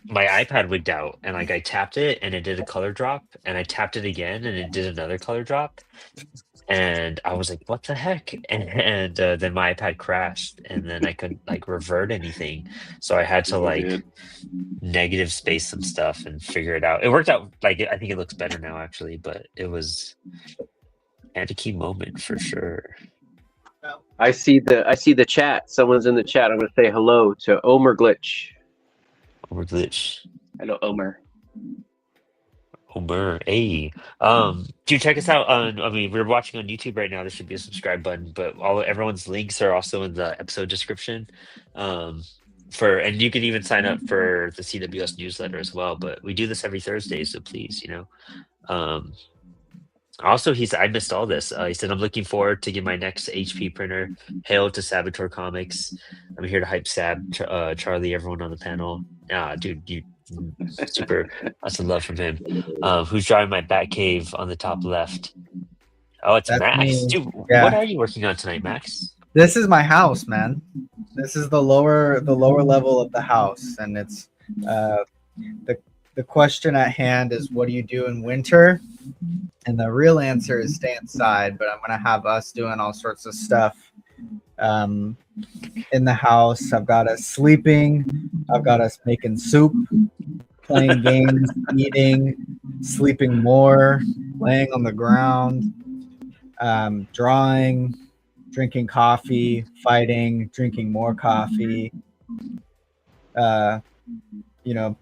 my iPad wigged out, and like I tapped it and it did a color drop, and I tapped it again and it did another color drop, and I was like, what the heck? And then my iPad crashed, and then I couldn't like revert anything, so I had to Oh, like dude. negative space some stuff and figure it out. It worked out. Like I think it looks better now actually, but it was a key moment for sure. I see the chat. Someone's in the chat. I'm gonna say hello to Omer Glitch. Over glitch. Hello, Omer. Omer, hey, do check us out on. I mean, we're watching on YouTube right now. There should be a subscribe button, but everyone's links are also in the episode description. And you can even sign up for the CWS newsletter as well. But we do this every Thursday, so please, you know. Also, I missed all this. He said, I'm looking forward to get my next HP printer. Hail to Saboteur Comics. I'm here to hype Charlie, everyone on the panel. Dude, you super awesome love from him. Who's driving my Batcave on the top left? Oh, it's That's Max. me. Dude, Yeah. what are you working on tonight, Max? This is my house, man. This is the lower level of the house, and it's the question at hand is, what do you do in winter? And the real answer is stay inside. But I'm gonna have us doing all sorts of stuff in the house. I've got us sleeping. I've got us making soup, playing games, eating, sleeping more, laying on the ground, drawing, drinking coffee, fighting, drinking more coffee, you know,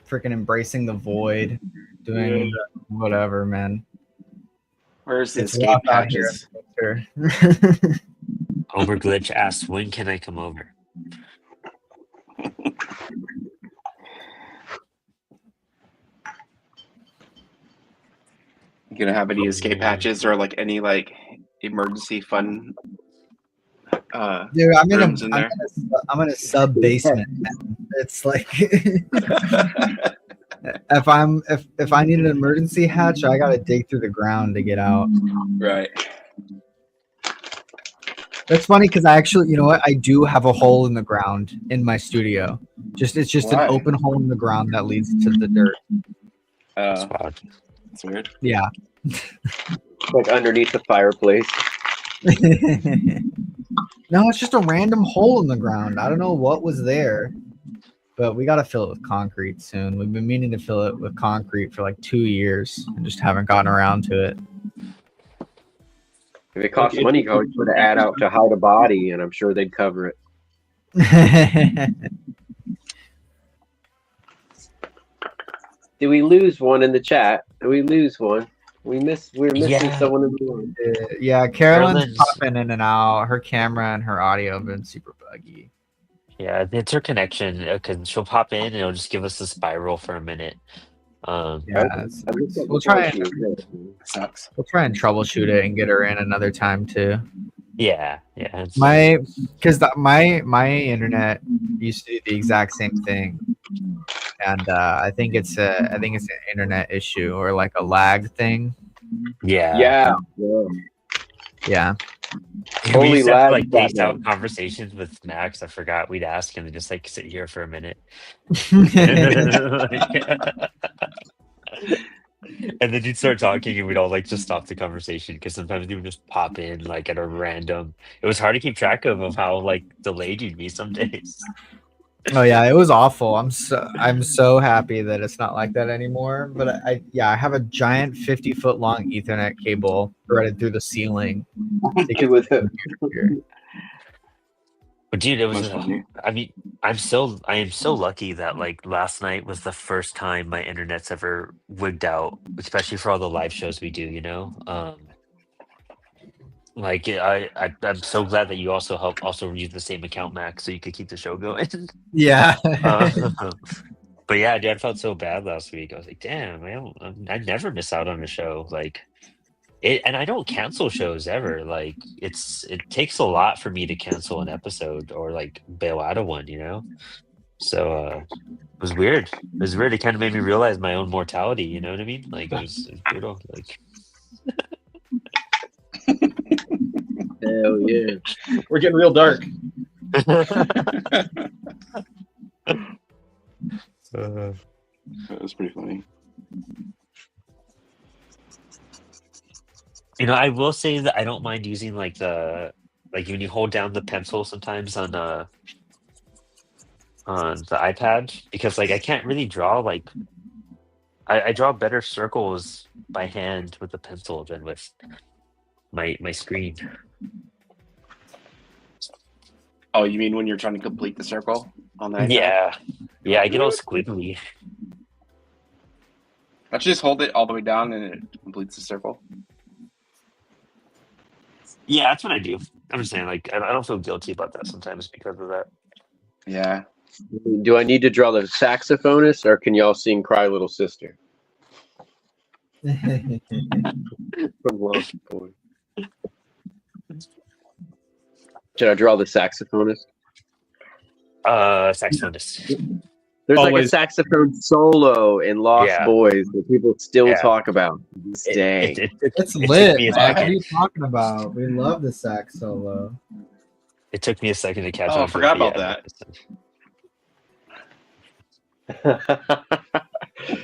freaking embracing the void, doing whatever, man. Where's the It's escape rough out here. patches? Over Glitch asks, when can I come over? You gonna have any escape hatches or like any like emergency fun Dude, I'm rooms in there? in a sub basement. It's like if I need an emergency hatch, I gotta dig through the ground to get out. Right. That's funny because I actually, you know what? I do have a hole in the ground in my studio. It's just Why? an open hole in the ground that leads to the dirt. That's wild. That's weird. Yeah. Like underneath the fireplace. No, it's just a random hole in the ground. I don't know what was there, but we got to fill it with concrete soon. We've been meaning to fill it with concrete for like 2 years and just haven't gotten around to it. If it costs money, you always put an ad out to hide a body, and I'm sure they'd cover it. Did we lose one in the chat? Did we lose one? We're missing someone in the room. Yeah, Carolyn's Carolyn's- popping in and out. Her camera and her audio have been super buggy. Yeah, it's her connection because she'll pop in and it'll just give us a spiral for a minute. Yeah, We'll try Sucks. we'll try and troubleshoot it and get her in another time too. Yeah. It's, My internet used to do the exact same thing, and I think it's an internet issue or like a lag thing. yeah. Yeah. We Holy used to have to, lag, like pace Batman. out conversations with Max. I forgot we'd ask him to just like sit here for a minute. And then you'd start talking, and we'd all like just stop the conversation because sometimes they would just pop in like at a random. It was hard to keep track of how like delayed you'd be some days. Oh yeah, it was awful. I'm so happy that it's not like that anymore. But I have a giant 50-foot long Ethernet cable threaded through the ceiling. to get With to it. the computer. But dude, it was. That's funny. I mean, I am so lucky that like last night was the first time my internet's ever wigged out, especially for all the live shows we do. You know, like I'm so glad that you also use the same account, Max, so you could keep the show going. Yeah. But yeah, dude, I felt so bad last week. I was like, damn, I never miss out on a show like it, and I don't cancel shows ever. Like it takes a lot for me to cancel an episode or like bail out of one, you know. So it was weird. It was weird. It kind of made me realize my own mortality. You know what I mean? Like it was brutal. Like. Hell yeah. We're getting real dark. That was pretty funny. You know, I will say that I don't mind using like when you hold down the pencil sometimes on the iPad because like I can't really draw like I draw better circles by hand with the pencil than with my screen. Oh, you mean when you're trying to complete the circle on the iPad? Yeah, I get all squiggly. Let's just hold it all the way down and it completes the circle. Yeah, that's what I do. I'm just saying, like, I don't feel guilty about that sometimes because of that. Yeah. Do I need to draw the saxophonist, or can y'all sing "Cry Little Sister"? From Lost Boy. Should I draw the saxophonist? Saxophonist. There's like a Always. saxophone solo in Lost Yeah. Boys that people still Yeah. talk about to this day. It's took lit. me a Man. What are second. you talking about? We love the sax solo. It took me a second to catch Oh, on. I forgot but about that.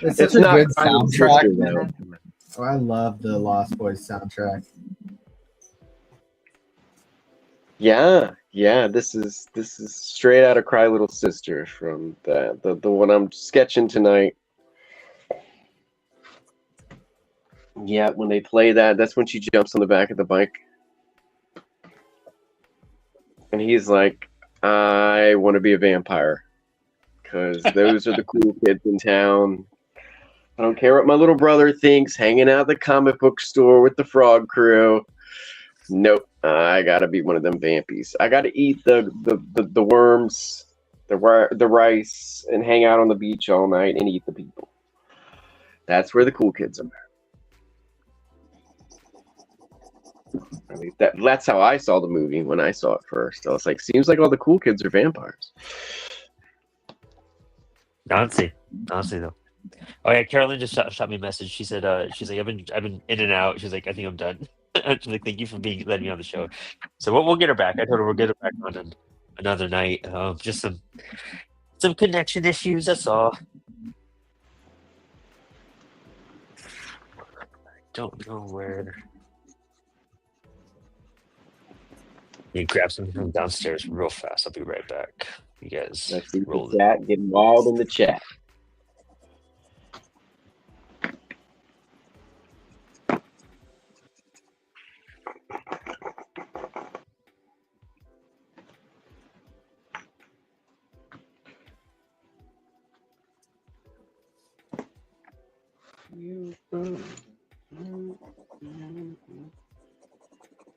It's such a not good Cry Little soundtrack. Sister, though. Man. Oh, I love the Lost Boys soundtrack. Yeah. This is straight out of Cry Little Sister from the one I'm sketching tonight. Yeah, when they play that's when she jumps on the back of the bike. And he's like, I want to be a vampire. Because those are the cool kids in town. I don't care what my little brother thinks, hanging out at the comic book store with the frog crew. Nope. I gotta be one of them vampies. I gotta eat the worms, the rice, and hang out on the beach all night and eat the people. That's where the cool kids are. At least that's how I saw the movie when I saw it first. I was like, seems like all the cool kids are vampires. Honestly though. Oh yeah, Carolyn just shot me a message. She said, she's like, I've been in and out. She's like, I think I'm done. She's like, thank you for letting me on the show. So we'll get her back. I told her we'll get her back on another night. Just some connection issues. That's all. I don't know where. You grab something from downstairs real fast. I'll be right back. You guys I see roll the chat getting wild in the chat.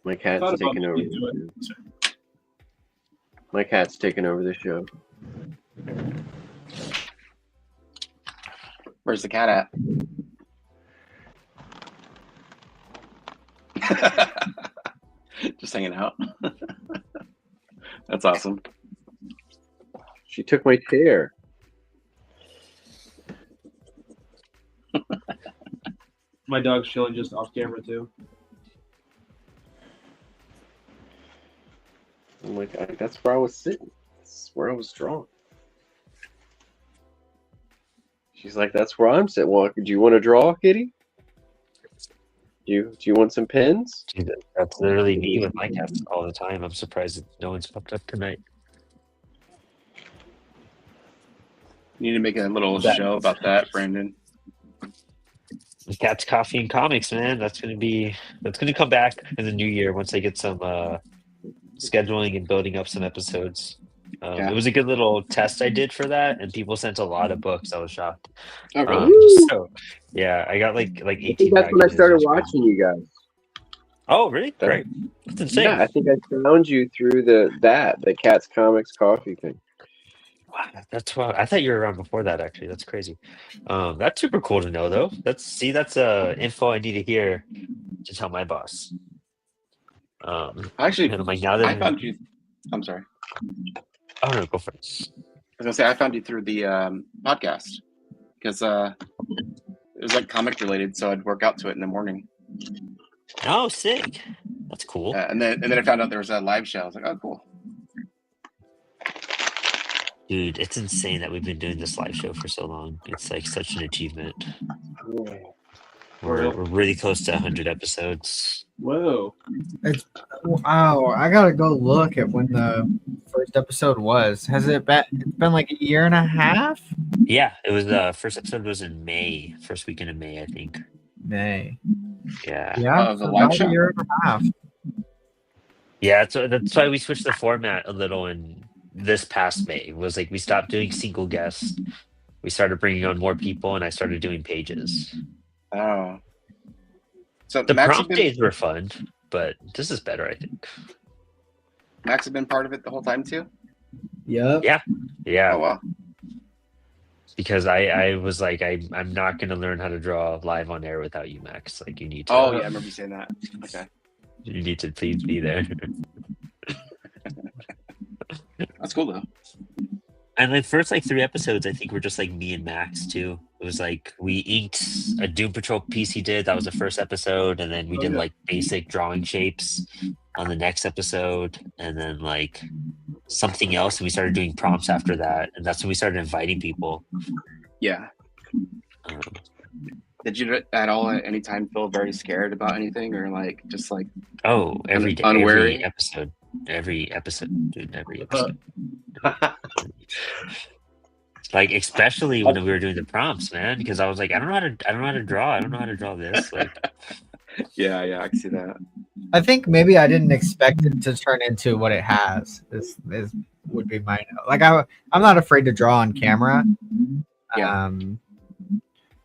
My cat's taking over. My cat's taking over the show. Where's the cat at? Just hanging out. That's awesome. She took my chair. My dog's chilling just off camera too. I'm like, that's where I was sitting. That's where I was drawing. She's like, that's where I'm sitting. Well, do you want to draw, kitty? Do you want some pins? Dude, that's literally me with my cats all the time. I'm surprised that no one's popped up tonight. You need to make a little That- show about that, Brandon. The Cats, Coffee, and Comics, man. That's gonna come back in the new year once I get some scheduling and building up some episodes. Yeah. It was a good little test I did for that, and people sent a lot of books. I was shocked. Oh, really? So yeah, I got like I 18 think that's when I packages. started It was crazy. watching you guys. Oh, really? That- Great. That's insane. Yeah, I think I found you through the Cats Comics Coffee thing. Wow, that's why I thought you were around before that. Actually, that's crazy. That's super cool to know, though. That's info I need to hear to tell my boss. Actually, and I'm like, now that I found you. I'm sorry. Oh no, go for it. I was gonna say I found you through the podcast because it was like comic related, so I'd work out to it in the morning. Oh, sick. That's cool. And then I found out there was a live show. I was like, oh, cool. Dude, it's insane that we've been doing this live show for so long. It's like such an achievement. We're really close to 100 episodes. Whoa. Wow, I gotta go look at when the first episode was. Has it been? It's been like a year and a half. Yeah, it was the first episode was in May, first weekend of May, I think. May. Yeah. Yeah, the so live about show? a year and a half. Yeah, that's why we switched the format a little in this past May. It was like we stopped doing single guests. We started bringing on more people, and I started doing pages. Oh. So The Max has prompt been, days were fun, but this is better, I think. Max has been part of it the whole time too. Yep. Yeah, Oh wow. because I was like, I'm not going to learn how to draw live on air without you, Max. Like, you need to. Oh yeah, I remember you saying that. Okay, You need to please be there. that's cool though. And the first like 3 episodes, I think were just like me and Max too. It was like we inked a Doom Patrol piece he did. That was the first episode, and then we did like basic drawing shapes on the next episode, and then like something else, and we started doing prompts after that, and that's when we started inviting people. Yeah. Um, Did you at all at any time feel very scared about anything, or like just like oh, every day, Unwary? every episode, dude, every episode. Like especially when we were doing the prompts, man, because I was like, I don't know how to draw. I don't know how to draw this. Like, yeah, I can see that. I think maybe I didn't expect it to turn into what it has. This would be my like. I'm not afraid to draw on camera. Yeah.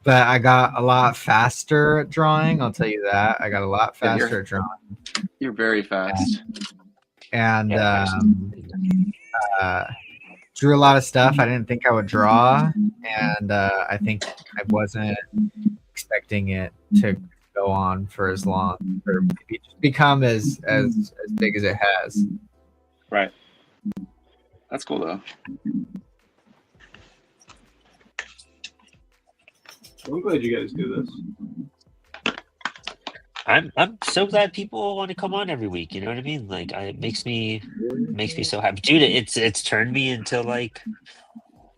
But I got a lot faster at drawing. I'll tell you that. I got a lot Yeah, faster at drawing. You're very fast. And yeah, drew a lot of stuff I didn't think I would draw, and I think I wasn't expecting it to go on for as long or maybe just become as big as it has. Right. That's cool though. I'm glad you guys do this. I'm so glad people want to come on every week. You know what I mean? Like, it makes me so happy, dude. It's turned me into like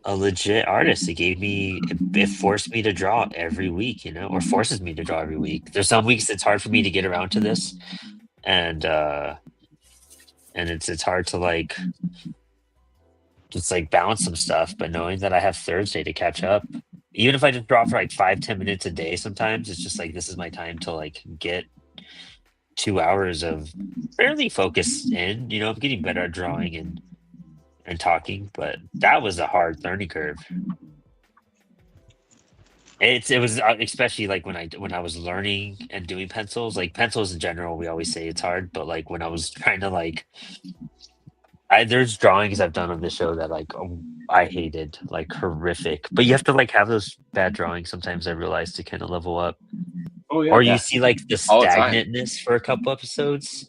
a legit artist. It forced me to draw every week, you know, or forces me to draw every week. There's some weeks it's hard for me to get around to this, and it's hard to like just like balance some stuff. But knowing that I have Thursday to catch up, even if I just draw for like 5-10 minutes a day, sometimes it's just like this is my time to like get 2 hours of fairly focused in. You know, I'm getting better at drawing and talking, but that was a hard learning curve. It was especially like when I was learning and doing pencils, like pencils in general, we always say it's hard, but like when I was trying to like, there's drawings I've done on this show that like I hated, like horrific, but you have to like have those bad drawings sometimes, I realized, to kind of level up. Oh yeah. Or you see like the All the time. stagnantness for a couple episodes,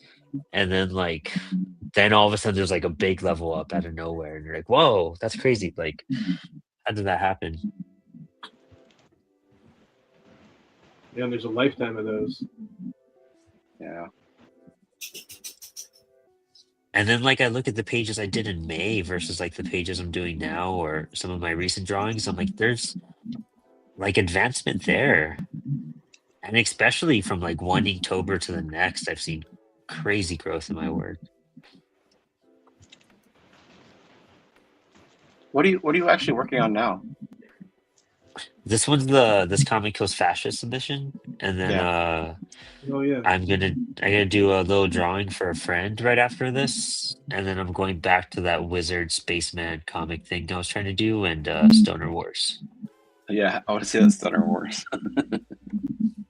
and then all of a sudden there's like a big level up out of nowhere, and you're like, whoa, that's crazy. Like, how did that happen? Yeah, there's a lifetime of those. Yeah. And then like I look at the pages I did in May versus like the pages I'm doing now, or some of my recent drawings, I'm like, there's like advancement there. And especially from like one Inktober to the next, I've seen crazy growth in my work. What are you actually working on now? This one's this Comic Kills Fascist edition, and then Oh yeah. I'm gonna do a little drawing for a friend right after this, and then I'm going back to that Wizard Spaceman comic thing I was trying to do, and Stoner Wars. Yeah, I want to see that Stunner Wars.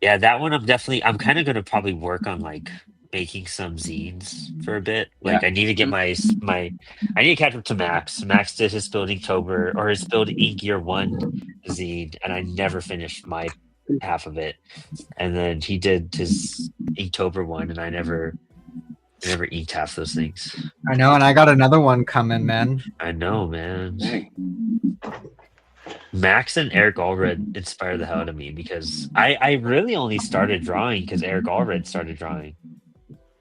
Yeah, that one I'm kind of gonna probably work on like making some zines for a bit. Like Yeah. I need to get my I need to catch up to Max. Max did his Build Inktober or his Build Ink Year 1 zine, and I never finished my half of it. And then he did his Inktober one, and I never inked half those things. I know, and I got another one coming, man. I know, man. Dang. Max and Eric Allred inspired the hell out of me because I really only started drawing because Eric Allred started drawing.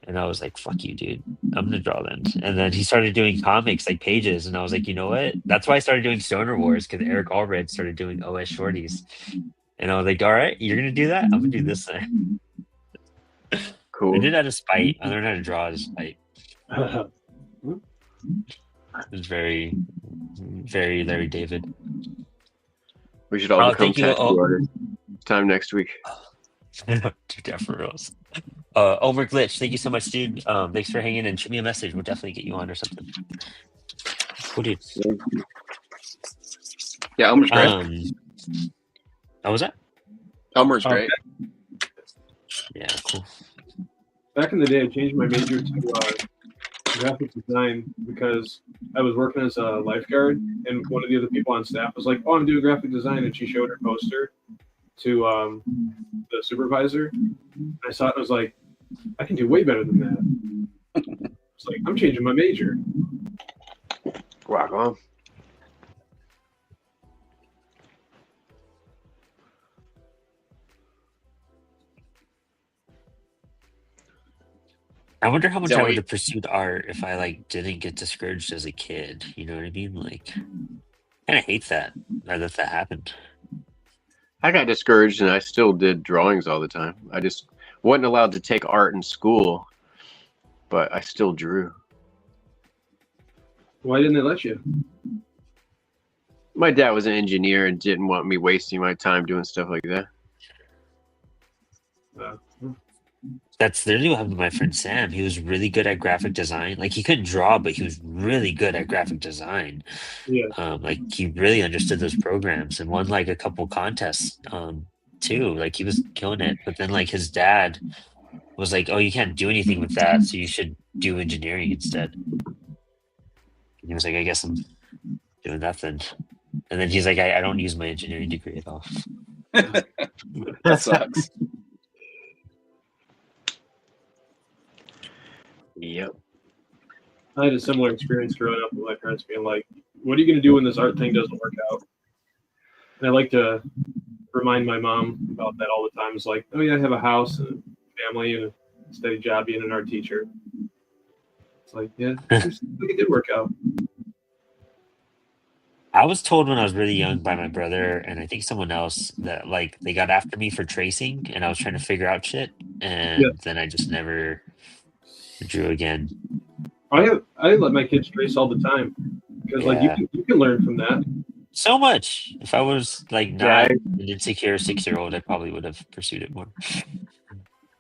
And I was like, fuck you, dude. I'm going to draw then. And then he started doing comics, like pages. And I was like, you know what? That's why I started doing Stoner Wars because Eric Allred started doing OS Shorties. And I was like, all right, you're going to do that? I'm going to do this thing. Cool. I did out of spite. I learned how to draw out of spite. It was very, very Larry David. We should all become thank you. tattoo artists. Time next week. Dude, that for reals. Over Glitch, thank you so much, dude. Thanks for hanging and shoot me a message. We'll definitely get you on or something. Cool, dude. Yeah, Elmer's great. What was that? Elmer's great. Yeah, cool. Back in the day, I changed my major to graphic design because I was working as a lifeguard, and one of the other people on staff was like, "Oh, I'm doing graphic design," and she showed her poster to the supervisor. I saw it and was like, I can do way better than that. It's like, I'm changing my major. Rock on. I wonder how much Is that I what would you- have pursued art if I like didn't get discouraged as a kid. You know what I mean? Like, kind of hate that that happened. I got discouraged and I still did drawings all the time. I just wasn't allowed to take art in school, but I still drew. Why didn't they let you? My dad was an engineer and didn't want me wasting my time doing stuff like that. That's literally what happened to my friend Sam. He was really good at graphic design. Like he couldn't draw, but he was really good at graphic design. Yeah. Like he really understood those programs and won like a couple contests too. Like he was killing it. But then like his dad was like, "Oh, you can't do anything with that, so you should do engineering instead." And he was like, "I guess I'm doing that then." And then he's like, I don't use my engineering degree at all. That sucks. Yep. I had a similar experience growing up with my parents being like, what are you going to do when this art thing doesn't work out? And I like to remind my mom about that all the time. It's like, oh yeah, I have a house and a family and a steady job being an art teacher. It's like, yeah, it did work out. I was told when I was really young by my brother and I think someone else that like they got after me for tracing and I was trying to figure out shit and then I just never drew again. I let my kids trace all the time because like you can learn from that. So much. If I was like not an insecure 6-year-old, I probably would have pursued it more.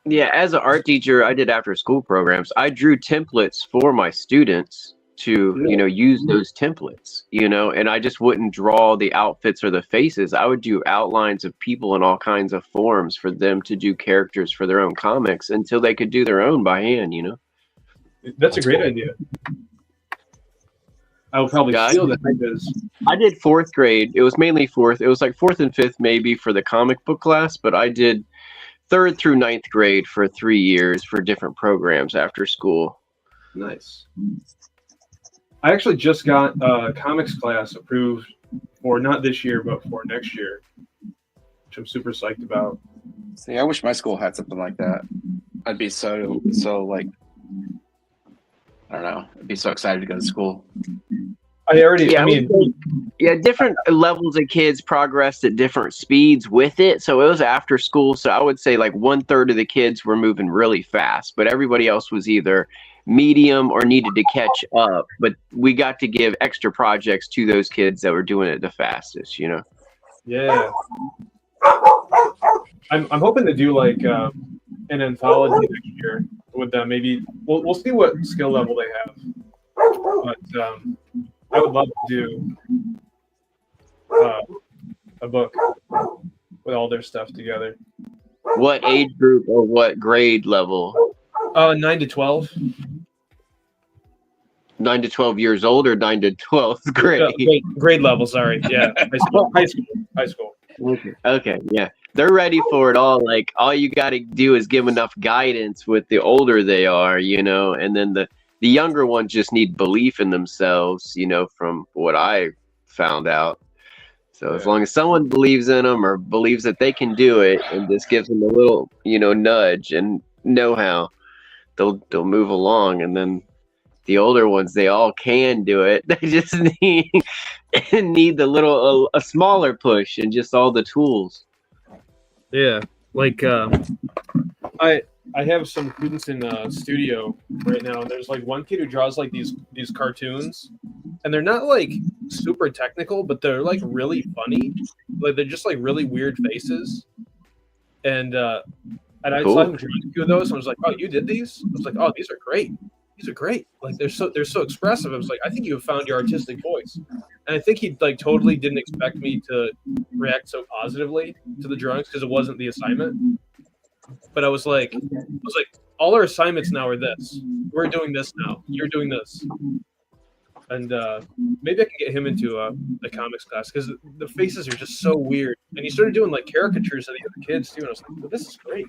Yeah, as an art teacher, I did after school programs. I drew templates for my students to, use those templates, and I just wouldn't draw the outfits or the faces. I would do outlines of people in all kinds of forms for them to do characters for their own comics until they could do their own by hand, That's a great idea. I will probably steal that because I did 4th grade. It was mainly 4th. It was like 4th and 5th maybe for the comic book class, but I did 3rd through 9th grade for 3 years for different programs after school. Nice. I actually just got a comics class approved for not this year, but for next year, which I'm super psyched about. See, I wish my school had something like that. I'd be so like, I don't know. I'd be so excited to go to school. Yeah, yeah, different levels of kids progressed at different speeds with it. So it was after school. So I would say like 1/3 of the kids were moving really fast, but everybody else was either medium or needed to catch up. But we got to give extra projects to those kids that were doing it the fastest, you know? Yeah. I'm hoping to do like an anthology next year with them. Maybe we'll see what skill level they have. But I would love to do a book with all their stuff together. What age group or what grade level? 9 to 12. 9 to 12 years old or 9 to 12th grade? Grade level, sorry. Yeah, high school. Okay, yeah. They're ready for it all. Like, all you got to do is give enough guidance with the older they are, you know, and then the younger ones just need belief in themselves, you know, from what I found out. So as long as someone believes in them or believes that they can do it and just gives them a little, you know, nudge and know-how, they'll move along. And then the older ones, they all can do it. They just need the little a smaller push and just all the tools. Yeah, like I have some students in studio right now, and there's like one kid who draws like these cartoons, and they're not like super technical, but they're like really funny. Like they're just like really weird faces, and I saw him drawing a few of those, and I was like, "Oh, you did these?" I was like, "Oh, these are great. These are great. Like they're so expressive." I was like, "I think you have found your artistic voice," and I think he like totally didn't expect me to react so positively to the drawings because it wasn't the assignment. But I was like, all our assignments now are this. We're doing this now. You're doing this. And maybe I can get him into a comics class because the faces are just so weird. And he started doing like caricatures of the other kids too. And I was like, well, this is great.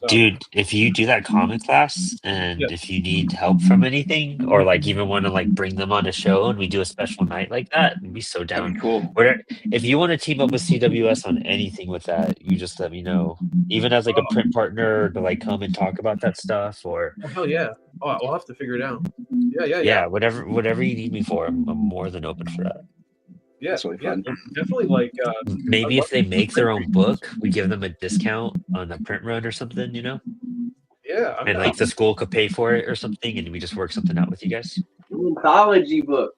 So, dude, if you do that comic class and if you need help from anything or like even want to like bring them on a show and we do a special night like that, I'd be so down. That'd be cool. If you want to team up with CWS on anything with that, you just let me know. Even as like a print partner to like come and talk about that stuff or hell yeah. Oh, I'll have to figure it out. Yeah, whatever you need me for, I'm more than open for that. Yeah, really fun. Definitely like maybe if they make their own book, we give them a discount on a print run or something, you know? Yeah, and like the school could pay for it or something, and we just work something out with you guys. Anthology book.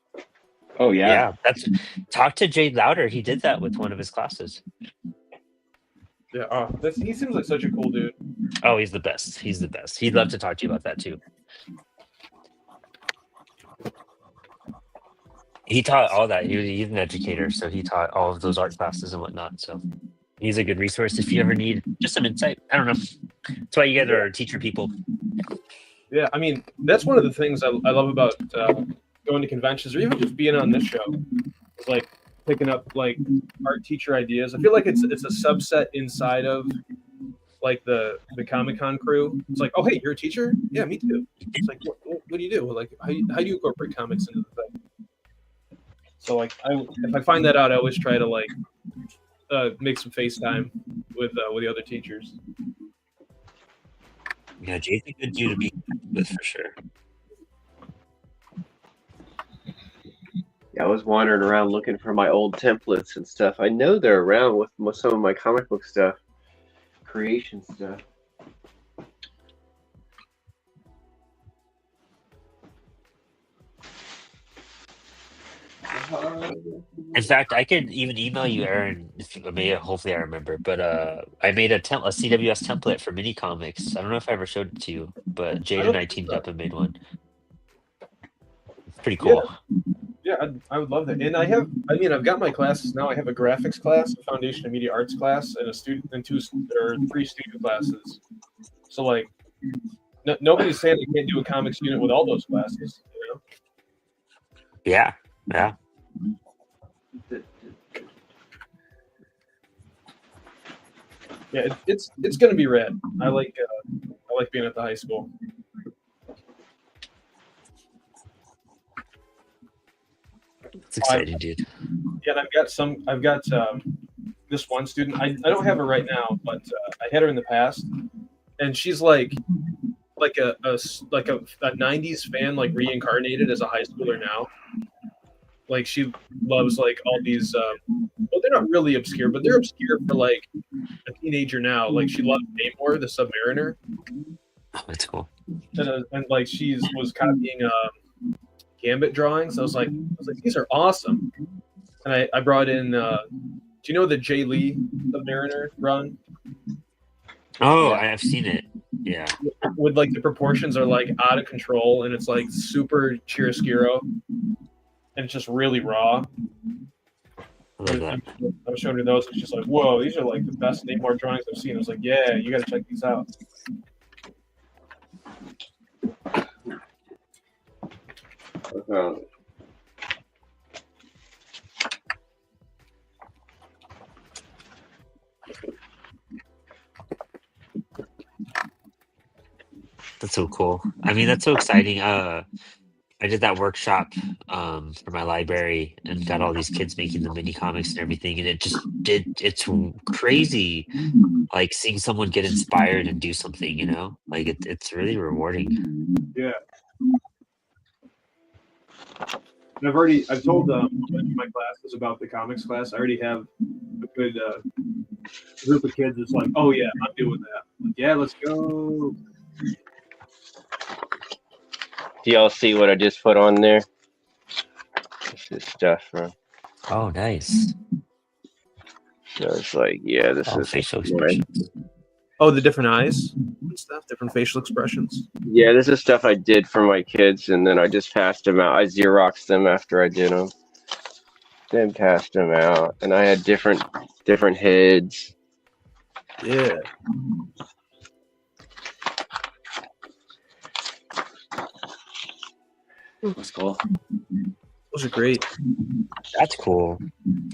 Oh yeah. That's talk to Jay Louder. He did that with one of his classes. Yeah, he seems like such a cool dude. Oh, he's the best. He's the best. He'd love to talk to you about that too. He taught all that. He's an educator, so he taught all of those art classes and whatnot. So he's a good resource if you ever need just some insight. I don't know. That's why you guys are teacher people. Yeah, I mean, that's one of the things I love about going to conventions or even just being on this show. It's like picking up like art teacher ideas. I feel like it's a subset inside of like the Comic-Con crew. It's like, oh hey, you're a teacher? Yeah, me too. It's like, what do you do? Like, how do you incorporate comics into the thing? So like, if I find that out, I always try to like make some FaceTime with the other teachers. Yeah, Jay's a good dude to be with for sure. Yeah, I was wandering around looking for my old templates and stuff. I know they're around with some of my comic book stuff, creation stuff. In fact, I could even email you, Aaron. Hopefully, I remember. But I made a CWS template for mini comics. I don't know if I ever showed it to you, but Jade and I teamed up and made one. It's pretty cool. Yeah, I would love that. And I've got my classes now. I have a graphics class, a Foundation of Media Arts class, and three studio classes. So like, nobody's saying they can't do a comics unit with all those classes. You know? Yeah. Yeah, it's gonna be rad. I like being at the high school. It's exciting, dude. Yeah, and I've got this one student. I don't have her right now, but I had her in the past, and she's like a 90s fan, like reincarnated as a high schooler now. like she loves like all these. Well, they're not really obscure, but they're obscure for like a teenager now. Like she loves Namor, the Submariner. Oh, that's cool. And like was copying Gambit drawings. I was like, these are awesome. And I brought in. Do you know the Jay Lee Submariner run? Oh, Yeah. I've seen it. Yeah. With like the proportions are like out of control, and it's like super chiaroscuro, and it's just really raw. I love that. I was showing her those, and she's like, "Whoa, these are like the best Namor drawings I've seen." I was like, "Yeah, you got to check these out." That's so cool. I mean, that's so exciting. I did that workshop for my library and got all these kids making the mini comics and everything, and it's crazy, like seeing someone get inspired and do something, you know, like it's really rewarding. Yeah. And I've told a bunch of my classes about the comics class. I already have a good group of kids that's like, "Oh yeah, I'm doing that." Like, yeah, let's go. Do y'all see what I just put on there? This is stuff from. Oh, nice. So it's like, yeah, this is facial expressions. Oh, the different eyes and stuff, different facial expressions. Yeah, this is stuff I did for my kids, and then I just passed them out. I Xeroxed them after I did them, then passed them out, and I had different heads. Yeah. That's cool. Those are great. That's cool.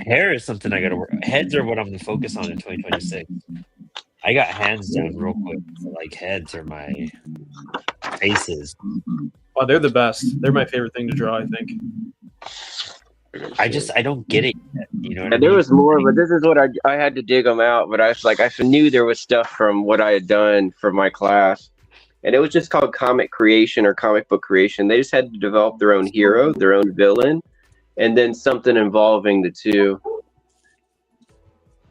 Hair is something I gotta work. Heads are what I'm gonna focus on in 2026. I got hands down real quick. So like heads are my faces. Oh, they're the best. They're my favorite thing to draw, I think. I don't get it yet. You know what I And there mean? was more, but this is what I had to dig them out. But I was like, I knew there was stuff from what I had done for my class, and it was just called comic creation or comic book creation. They just had to develop their own hero, their own villain, and then something involving the two.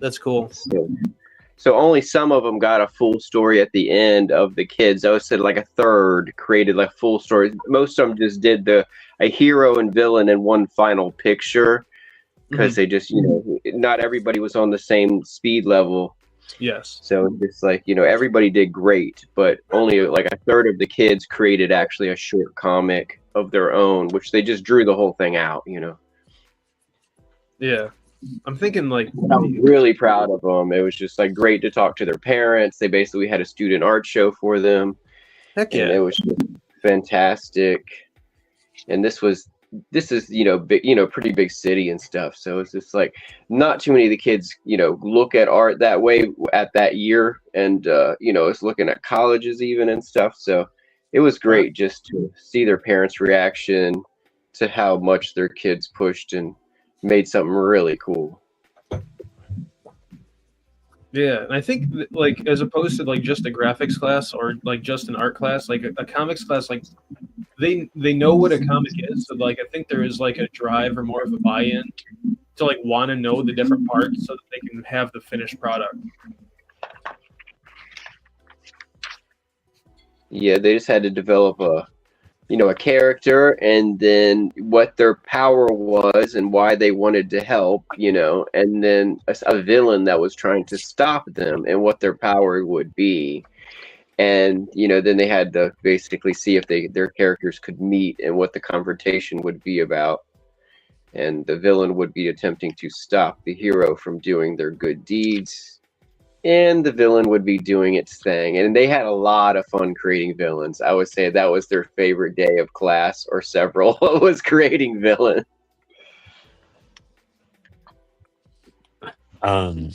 That's cool. So only some of them got a full story at the end of the kids. I would say like a third created like full stories. Most of them just did a hero and villain in one final picture because they just, not everybody was on the same speed level. Yes. So it's like, everybody did great, but only like a third of the kids created actually a short comic of their own, which they just drew the whole thing out, Yeah. I'm thinking like I was really proud of them. It was just like great to talk to their parents. They basically had a student art show for them. Heck yeah. And it was just fantastic. And this is big, pretty big city and stuff. So it's just like not too many of the kids, look at art that way at that year. And it's looking at colleges even and stuff. So it was great just to see their parents' reaction to how much their kids pushed and made something really cool. Yeah, and I think like as opposed to like just a graphics class or like just an art class, like a comics class, like they know what a comic is. So like I think there is like a drive or more of a buy-in to like want to know the different parts so that they can have the finished product. Yeah, they just had to develop a character and then what their power was and why they wanted to help, and then a villain that was trying to stop them and what their power would be. And, then they had to basically see if their characters could meet and what the confrontation would be about. And the villain would be attempting to stop the hero from doing their good deeds. And the villain would be doing its thing. And they had a lot of fun creating villains. I would say that was their favorite day of class, or several, was creating villains. I'm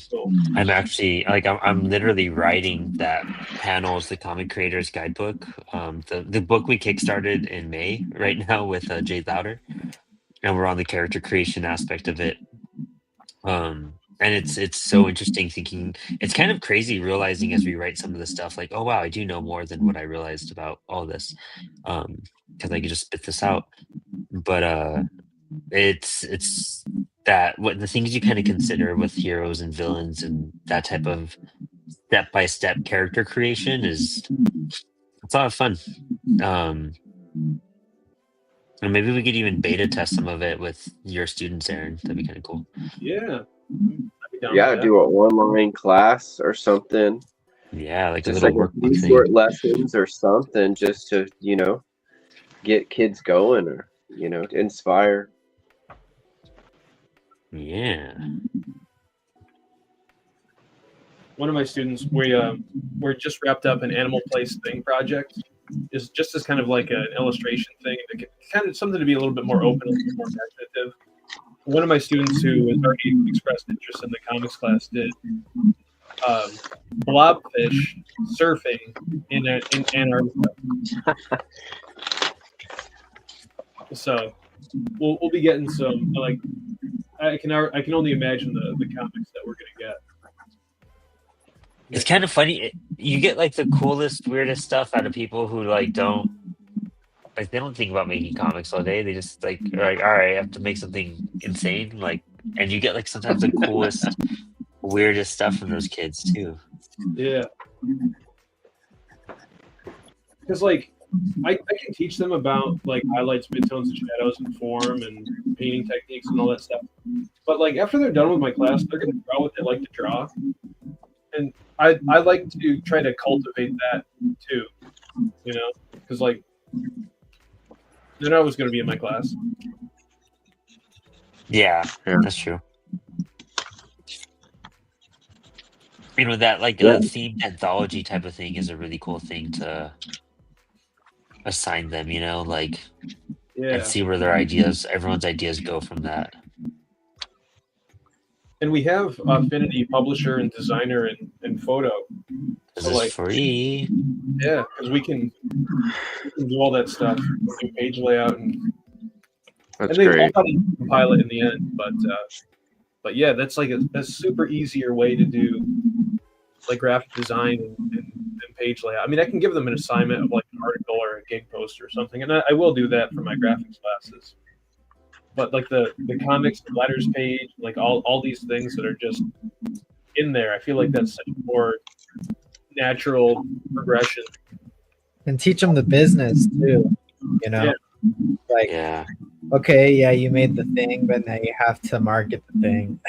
actually I'm literally writing that panels, the comic creators guidebook. The book we kickstarted in May right now with Jay Louder, and we're on the character creation aspect of it. And it's so interesting thinking. It's kind of crazy realizing as we write some of the stuff like, oh wow, I do know more than what I realized about all this, because I could just spit this out. But it's that what the things you kind of consider with heroes and villains and that type of step by step character creation is it's a lot of fun. Um, and maybe we could even beta test some of it with your students, Aaron. That'd be kind of cool. Yeah. Yeah, do an online class or something. Yeah, like Just a little like a workbook few thing. short lessons or something, just to get kids going, or to inspire. Yeah. One of my students, we're just wrapped up an animal place thing project. Is just as kind of like an illustration thing, kind of something to be a little bit more open, a little bit more imaginative. One of my students who has already expressed interest in the comics class did blobfish surfing in Antarctica. So we'll be getting some, like, I can only imagine the comics that we're gonna get. It's kind of funny. You get like the coolest, weirdest stuff out of people who like don't they don't think about making comics all day. They just like are like, all right, I have to make something insane. Like, and you get like sometimes the coolest, weirdest stuff from those kids too. Yeah, because like I can teach them about like highlights, midtones, and shadows, and form, and painting techniques, and all that stuff. But like after they're done with my class, they're gonna draw what they like to draw, and I like to try to cultivate that too, because like they're not always gonna be in my class. Yeah, that's true. That like a themed anthology type of thing is a really cool thing to assign them, like and see where everyone's ideas go from that. And we have Affinity Publisher and Designer and Photo. This is free. Yeah, because we can do all that stuff, do page layout, and they all got to compile it in the end. But yeah, that's like a super easier way to do like graphic design and page layout. I mean, I can give them an assignment of like an article or a gig post or something, and I will do that for my graphics classes. But like the comics, the letters page, like all these things that are just in there, I feel like that's such a more natural progression. And teach them the business too, okay, yeah, you made the thing, but now you have to market the thing.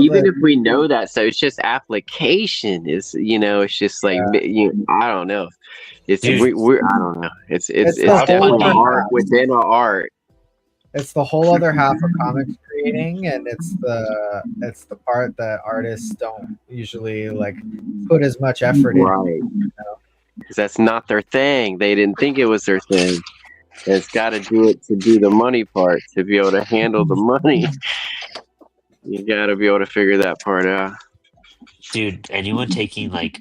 Even if we know that, so it's just application. It's just like I don't know. It's I don't know. It's definitely art within an art. It's the whole other half of comics creating, and it's the part that artists don't usually like put as much effort in. Right. Because that's not their thing. They didn't think it was their thing. It's got to do it to do the money part, to be able to handle the money. You got to be able to figure that part out. Dude, anyone taking like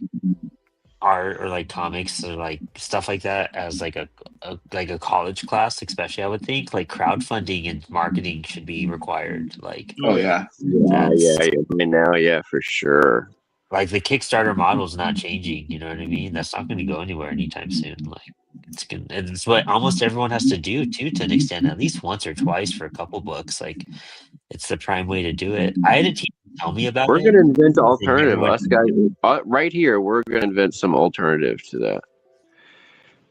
art or like comics or like stuff like that as like a college class, especially, I would think like crowdfunding and marketing should be required. Like, yeah, for sure. Like the Kickstarter model is not changing. You know what I mean? That's not going to go anywhere anytime soon. Like it's what almost everyone has to do too, to an extent, at least once or twice for a couple books. Like it's the prime way to do it. I had a teacher tell me about it. We're going to invent an alternative. Us guys, right here, we're going to invent some alternative to that.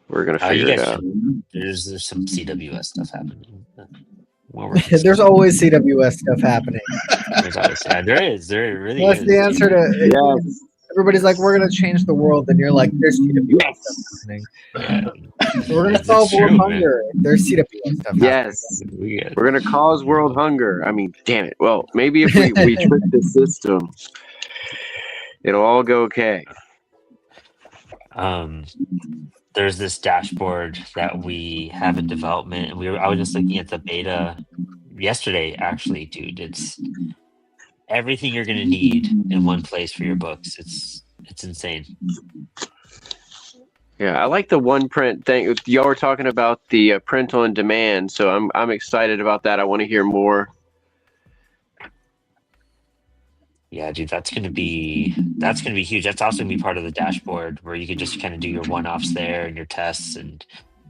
We're going to figure it out. There's some CWS stuff happening. There's always CWS stuff happening. There is. There really That's is. the answer to everybody's like, we're gonna change the world, and you're like, there's CWS stuff happening. We're gonna solve world hunger. There's CWS stuff happening. Yes, we're gonna cause world hunger. I mean, damn it. Well, maybe if we trick the system, it'll all go okay. There's this dashboard that we have in development, and I was just looking at the beta yesterday. Actually, dude, it's everything you're gonna need in one place for your books. It's insane. Yeah, I like the one print thing. Y'all were talking about the print on demand, so I'm excited about that. I want to hear more. Yeah, dude, that's gonna be huge. That's also gonna be part of the dashboard where you could just kind of do your one-offs there and your tests, and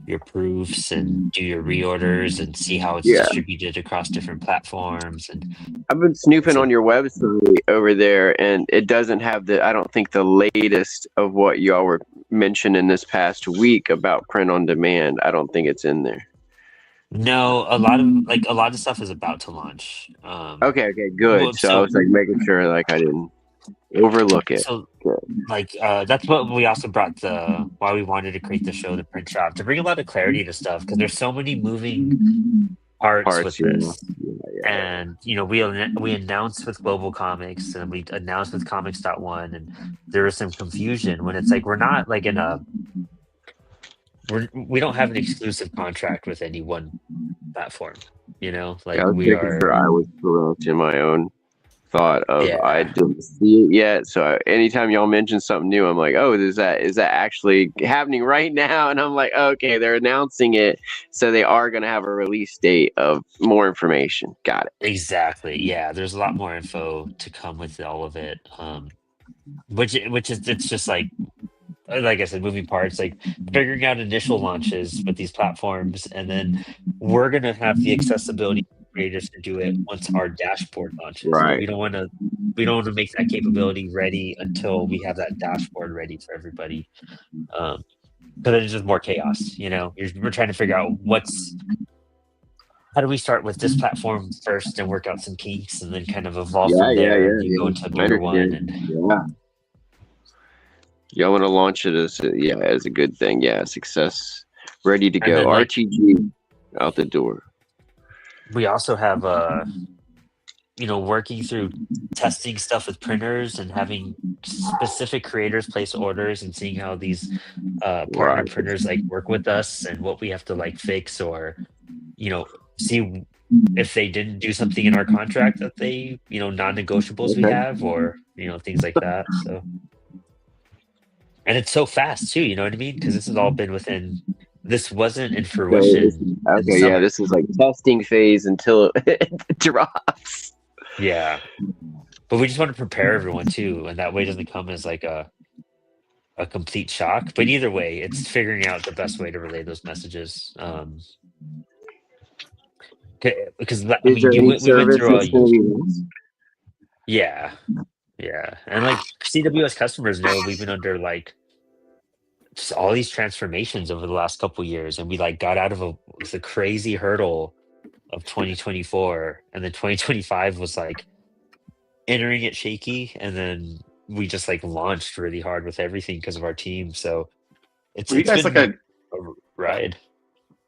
your proofs and do your reorders and see how it's Yeah. distributed across different platforms. And I've been snooping So- on your website over there, and it doesn't have I don't think the latest of what y'all were mentioning this past week about print on demand. I don't think it's in there. no, a lot of stuff is about to launch. Okay, good. Well, So I was like making sure like I didn't overlook it. So, Good. that's what we also brought why we wanted to create the show, the print shop, to bring a lot of clarity to stuff, because there's so many moving parts with this. And we announced with Global Comics, and we announced with Comics.1, and there was some confusion when it's like we're not like we don't have an exclusive contract with any one platform. Like I was we making are. sure I was correct in my own thought of Yeah. I didn't see it yet. So anytime y'all mention something new, I'm like, oh, is that actually happening right now? And I'm like, okay, they're announcing it, so they are going to have a release date of more information. Got it. Exactly. Yeah, there's a lot more info to come with all of it. Which is it's just like I said, moving parts, like figuring out initial launches with these platforms, and then we're gonna have the accessibility for creators to do it once our dashboard launches. Right. We don't want to make that capability ready until we have that dashboard ready for everybody. Because then it's just more chaos. We're trying to figure out how do we start with this platform first and work out some kinks, and then kind of evolve from there and go into a bigger one. And Yeah. Y'all want to launch it as a good thing. Yeah, success, ready to And go. then, RTG out the door. we also have working through testing stuff with printers and having specific creators place orders and seeing how these partner printers work with us and what we have to fix, or see if they didn't do something in our contract that they non-negotiables we have, or things like that. So, and it's so fast too, you know what I mean, because this has all been this wasn't in fruition. Okay, this is like testing phase until it drops. Yeah, but we just want to prepare everyone too, and that way it doesn't come as like a complete shock. But either way, it's figuring out the best way to relay those messages. Because we went through yeah, and CWS customers know we've been under just all these transformations over the last couple years, and we got out of the crazy hurdle of 2024, and then 2025 was entering it shaky, and then we just launched really hard with everything because of our team. So it's you guys been a ride.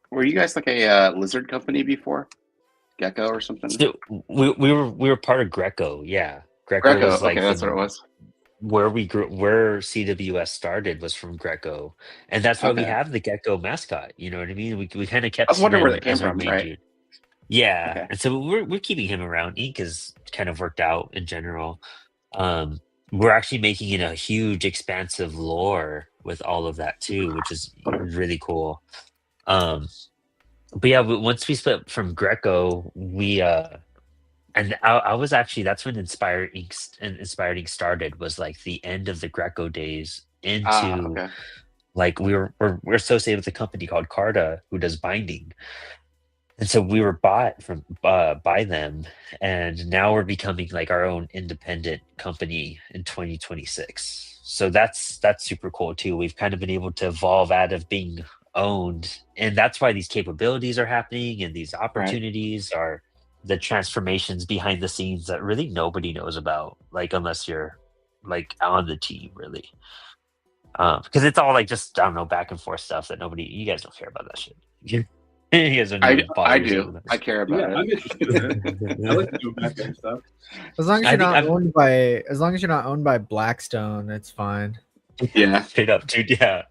Were you guys a lizard company before? Gecko or something? So we were part of Greco. Yeah, Greco was okay, that's what it was. Where we grew, where CWS started was from Greco, and that's why we have the Gecko mascot. You know what I mean? We kind of kept. I was wondering where that came from, right? Dude. Yeah, okay. And so we're keeping him around. Ink has kind of worked out in general. We're actually making it a huge, expansive lore with all of that too, which is really cool. But yeah, once we split from Greco, we and I was actually, that's when Inspired Ink started, was the end of the Greco days into we're associated with a company called Carta who does binding. And so we were bought by them, and now we're becoming our own independent company in 2026. So that's super cool too. We've kind of been able to evolve out of being owned, and that's why these capabilities are happening, and these opportunities are the transformations behind the scenes that really nobody knows about, unless you're on the team, really. Because it's all just, I don't know, back and forth stuff that you guys don't care about that shit. I do. I care about it. I'm interested in it. I like to do back end stuff. As long as you're not owned by Blackstone, it's fine. Yeah, straight up, dude. Yeah,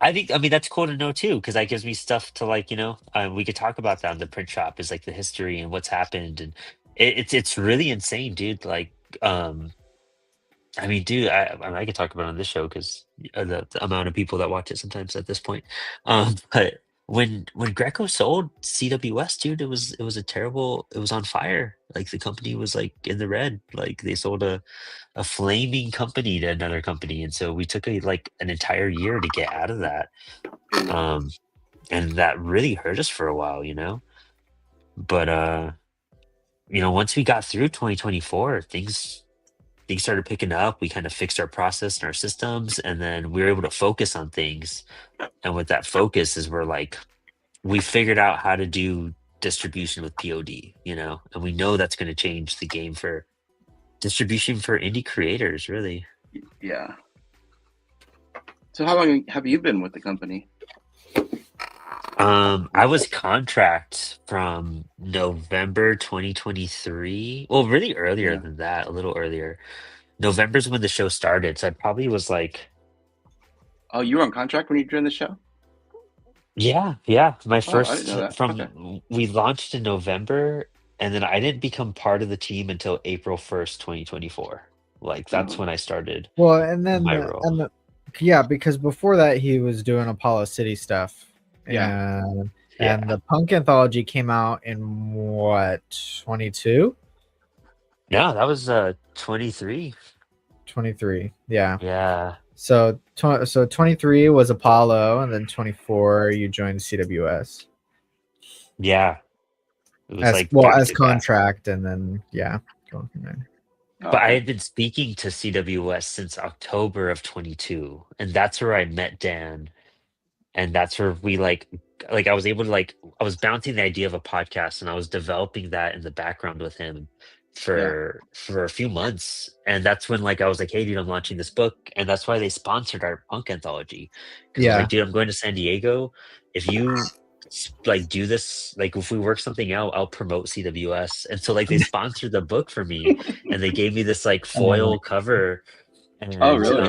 I mean that's cool to know too, because that gives me stuff to we could talk about that on the print shop, is the history and what's happened, and it's really insane, dude. I mean, dude, I could talk about it on this show because the amount of people that watch it sometimes at this point. But when Greco sold CWS, dude, it was it was on fire. The company was in the red. They sold a flaming company to another company, and so we took an entire year to get out of that. and that really hurt us for a while, but once we got through 2024, things started picking up. We kind of fixed our process and our systems, and then we were able to focus on things. And with that focus is we figured out how to do distribution with POD, and we know that's going to change the game for distribution for indie creators, really. Yeah. So how long have you been with the company? I was contract from November 2023. Well, really earlier than that, a little earlier. November's when the show started, so I probably was like... Oh, you were on contract when you joined the show? Yeah. My first I didn't know that. Okay. We launched in November, and then I didn't become part of the team until April 1st, 2024. Like that's when I started. Well, and then my role. Because before that he was doing Apollo City stuff. And the Punk anthology came out in what, 22? No, that was 23. 23. Yeah. Yeah. So 23 was Apollo, and then 24 you joined CWS. Yeah. It was as contract, and then going from there. But I had been speaking to CWS since October of 22, and that's where I met Dan. And that's where we I was able to I was bouncing the idea of a podcast, and I was developing that in the background with him for a few months. And that's when I was like, hey dude, I'm launching this book. And that's why they sponsored our Punk anthology. Because I was like, dude, I'm going to San Diego. If you do this, if we work something out, I'll promote CWS. And so they sponsored the book for me, and they gave me this foil cover. And, really?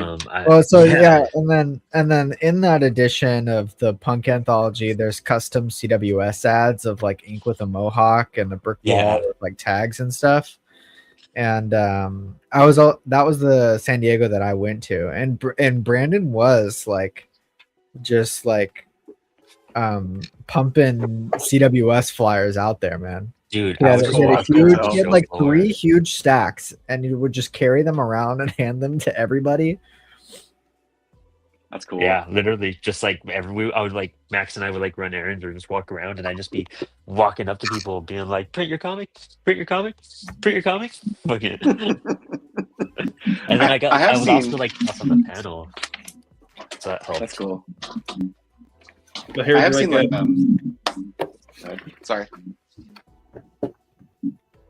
And then in that edition of the Punk anthology, there's custom CWS ads of ink with a mohawk and a brick wall with tags and stuff. And that was the San Diego that I went to, and Brandon was just pumping CWS flyers out there, man. Dude, he had 3 huge stacks, and you would just carry them around and hand them to everybody. That's cool. Yeah, literally, just I would Max and I would run errands or just walk around, and I'd just be walking up to people, being like, "Print your comics, print your comics, print your comics." Fucking. And then I was also up on the panel, so that helped. That's cool. But here, I have seen sorry.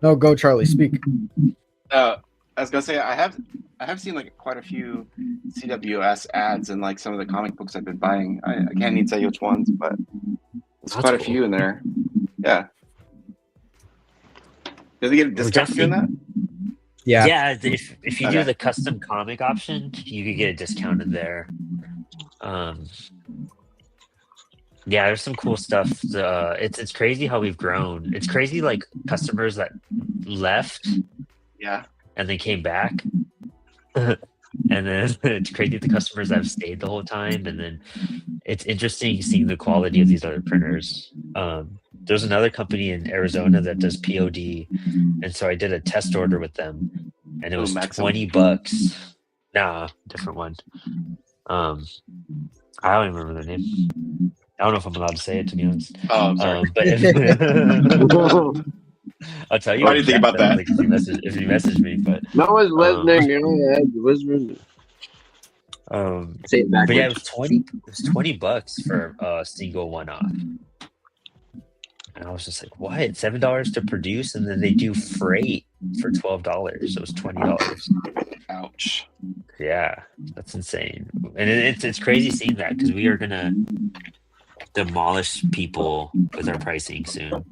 No, go Charlie, speak. I was gonna say I have seen quite a few CWS ads in some of the comic books I've been buying. I can't even tell you which ones, but there's quite a few in there. Yeah. Does he get a discount for doing that? Yeah. Yeah, if you do the custom comic option, you could get a discount in there. Yeah, there's some cool stuff. It's crazy how we've grown. It's crazy customers that left, and then came back, and then it's crazy the customers that have stayed the whole time. And then it's interesting seeing the quality of these other printers. There's another company in Arizona that does POD, and so I did a test order with them, and it was $20. Nah, different one. I don't even remember their name. I don't know if I'm allowed to say it, to be honest. Oh, I'm sorry. But I'll tell you. What do you think about that? If you message me, but no one's listening. Say it backwards. But yeah, it was $20 for a single one-off, and I was just like, "What? $7 to produce, and then they do freight for $12, so it was $20." Ouch. Yeah, that's insane, and it's crazy seeing that, because we are gonna demolish people with our pricing soon.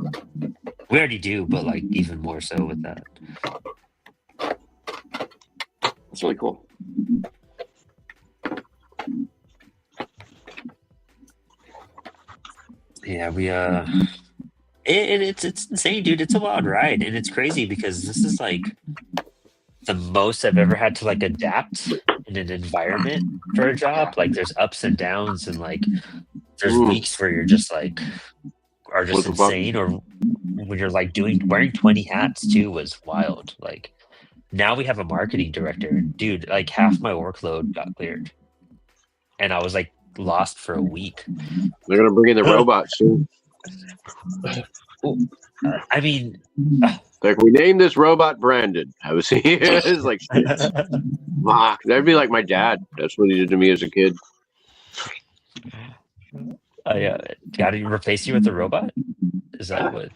We already do, but even more so with that. That's really cool. Yeah, we it's insane, dude. It's a wild ride, and it's crazy because this is the most I've ever had to adapt in an environment for a job. There's ups and downs, and there's weeks where you're just are just insane, or when you're wearing 20 hats too was wild. Now we have a marketing director, dude. Half my workload got cleared, and I was lost for a week. They're gonna bring in the robot soon. I mean, Like, we named this robot Brandon. I was it's like, fuck. That'd be like my dad. That's what he did to me as a kid. got to replace you with a robot? Is that what?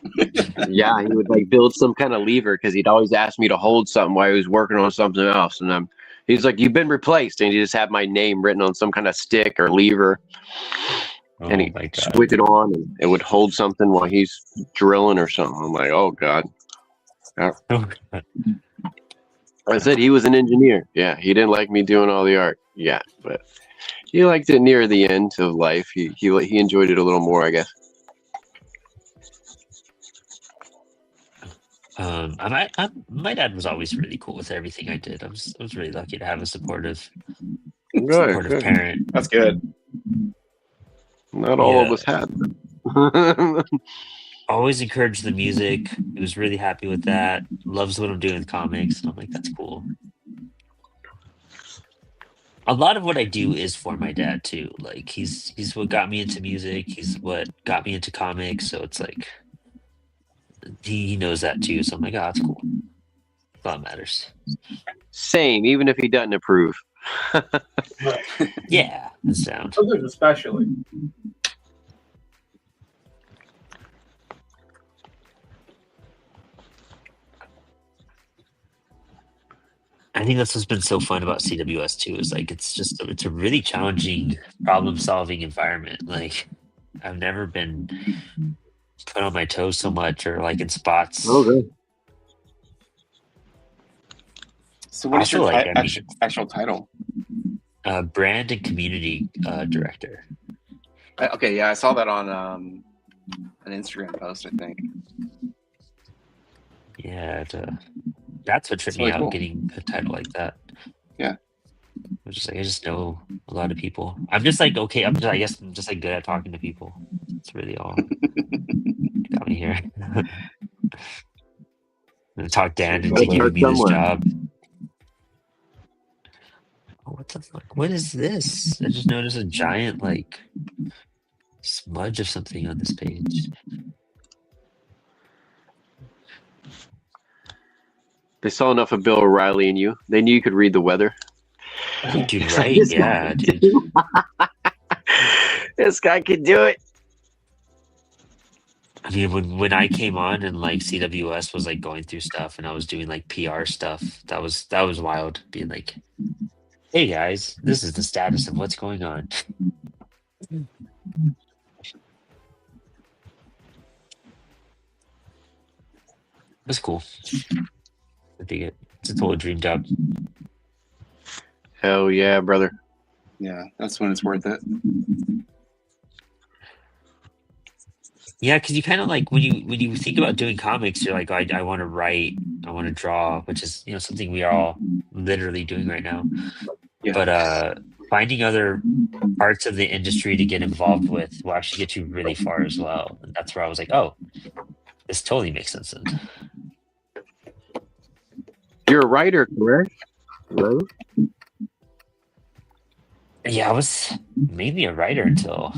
Yeah, he would like build some kind of lever because he'd always ask me to hold something while he was working on something else, and he's like, "You've been replaced," and he just had my name written on some kind of stick or lever, and he switch it on, and it would hold something while he's drilling or something. I'm like, "Oh God." I said he was an engineer. Yeah, he didn't like me doing all the art. Yeah, but he liked it near the end of life. He enjoyed it a little more, I guess. My dad was always really cool with everything I did. I was really lucky to have a supportive Good. parent. That's good. Not all of us had. Always encouraged the music. He was really happy with that. Loves what I'm doing with comics. And I'm like, that's cool. A lot of what I do is for my dad too. Like he's what got me into music. He's what got me into comics. So it's like he knows that too. So I'm like, oh, that's cool. That's all that matters. Same, even if he doesn't approve. Yeah, that's sound. Sometimes especially. I think that's what's been so fun about CWS too, is like it's a really challenging problem-solving environment. Like I've never been put on my toes so much or like in spots. Okay. So what is your Also, actual title? Brand and community director. Okay, yeah, I saw that on an Instagram post, I think. Yeah, that's what tripped me really out, cool. getting a title like that. Yeah. I just know a lot of people. I'm just like, okay, I guess I'm just like good at talking to people. That's really all got me here. And talk Dan into giving me this job. Oh, what the fuck? What is this? I just noticed a giant like smudge of something on this page. They saw enough of Bill O'Reilly in you. They knew you could read the weather. Dude, right? Yeah, dude. This guy could do it. I mean, when I came on and like CWS was like going through stuff and I was doing like PR stuff, that was wild. Being like, hey guys, this is the status of what's going on. That's cool. I dig it. It's a total dream job. Hell yeah, brother. Yeah, that's when it's worth it. Yeah, because you kind of like when you think about doing comics, you're like, I want to write, I want to draw, which is something we are all literally doing right now. Yeah. But finding other parts of the industry to get involved with will actually get you really far as well. And that's where I was like, oh, this totally makes sense then. You're a writer, correct? Hello? Yeah, I was mainly a writer until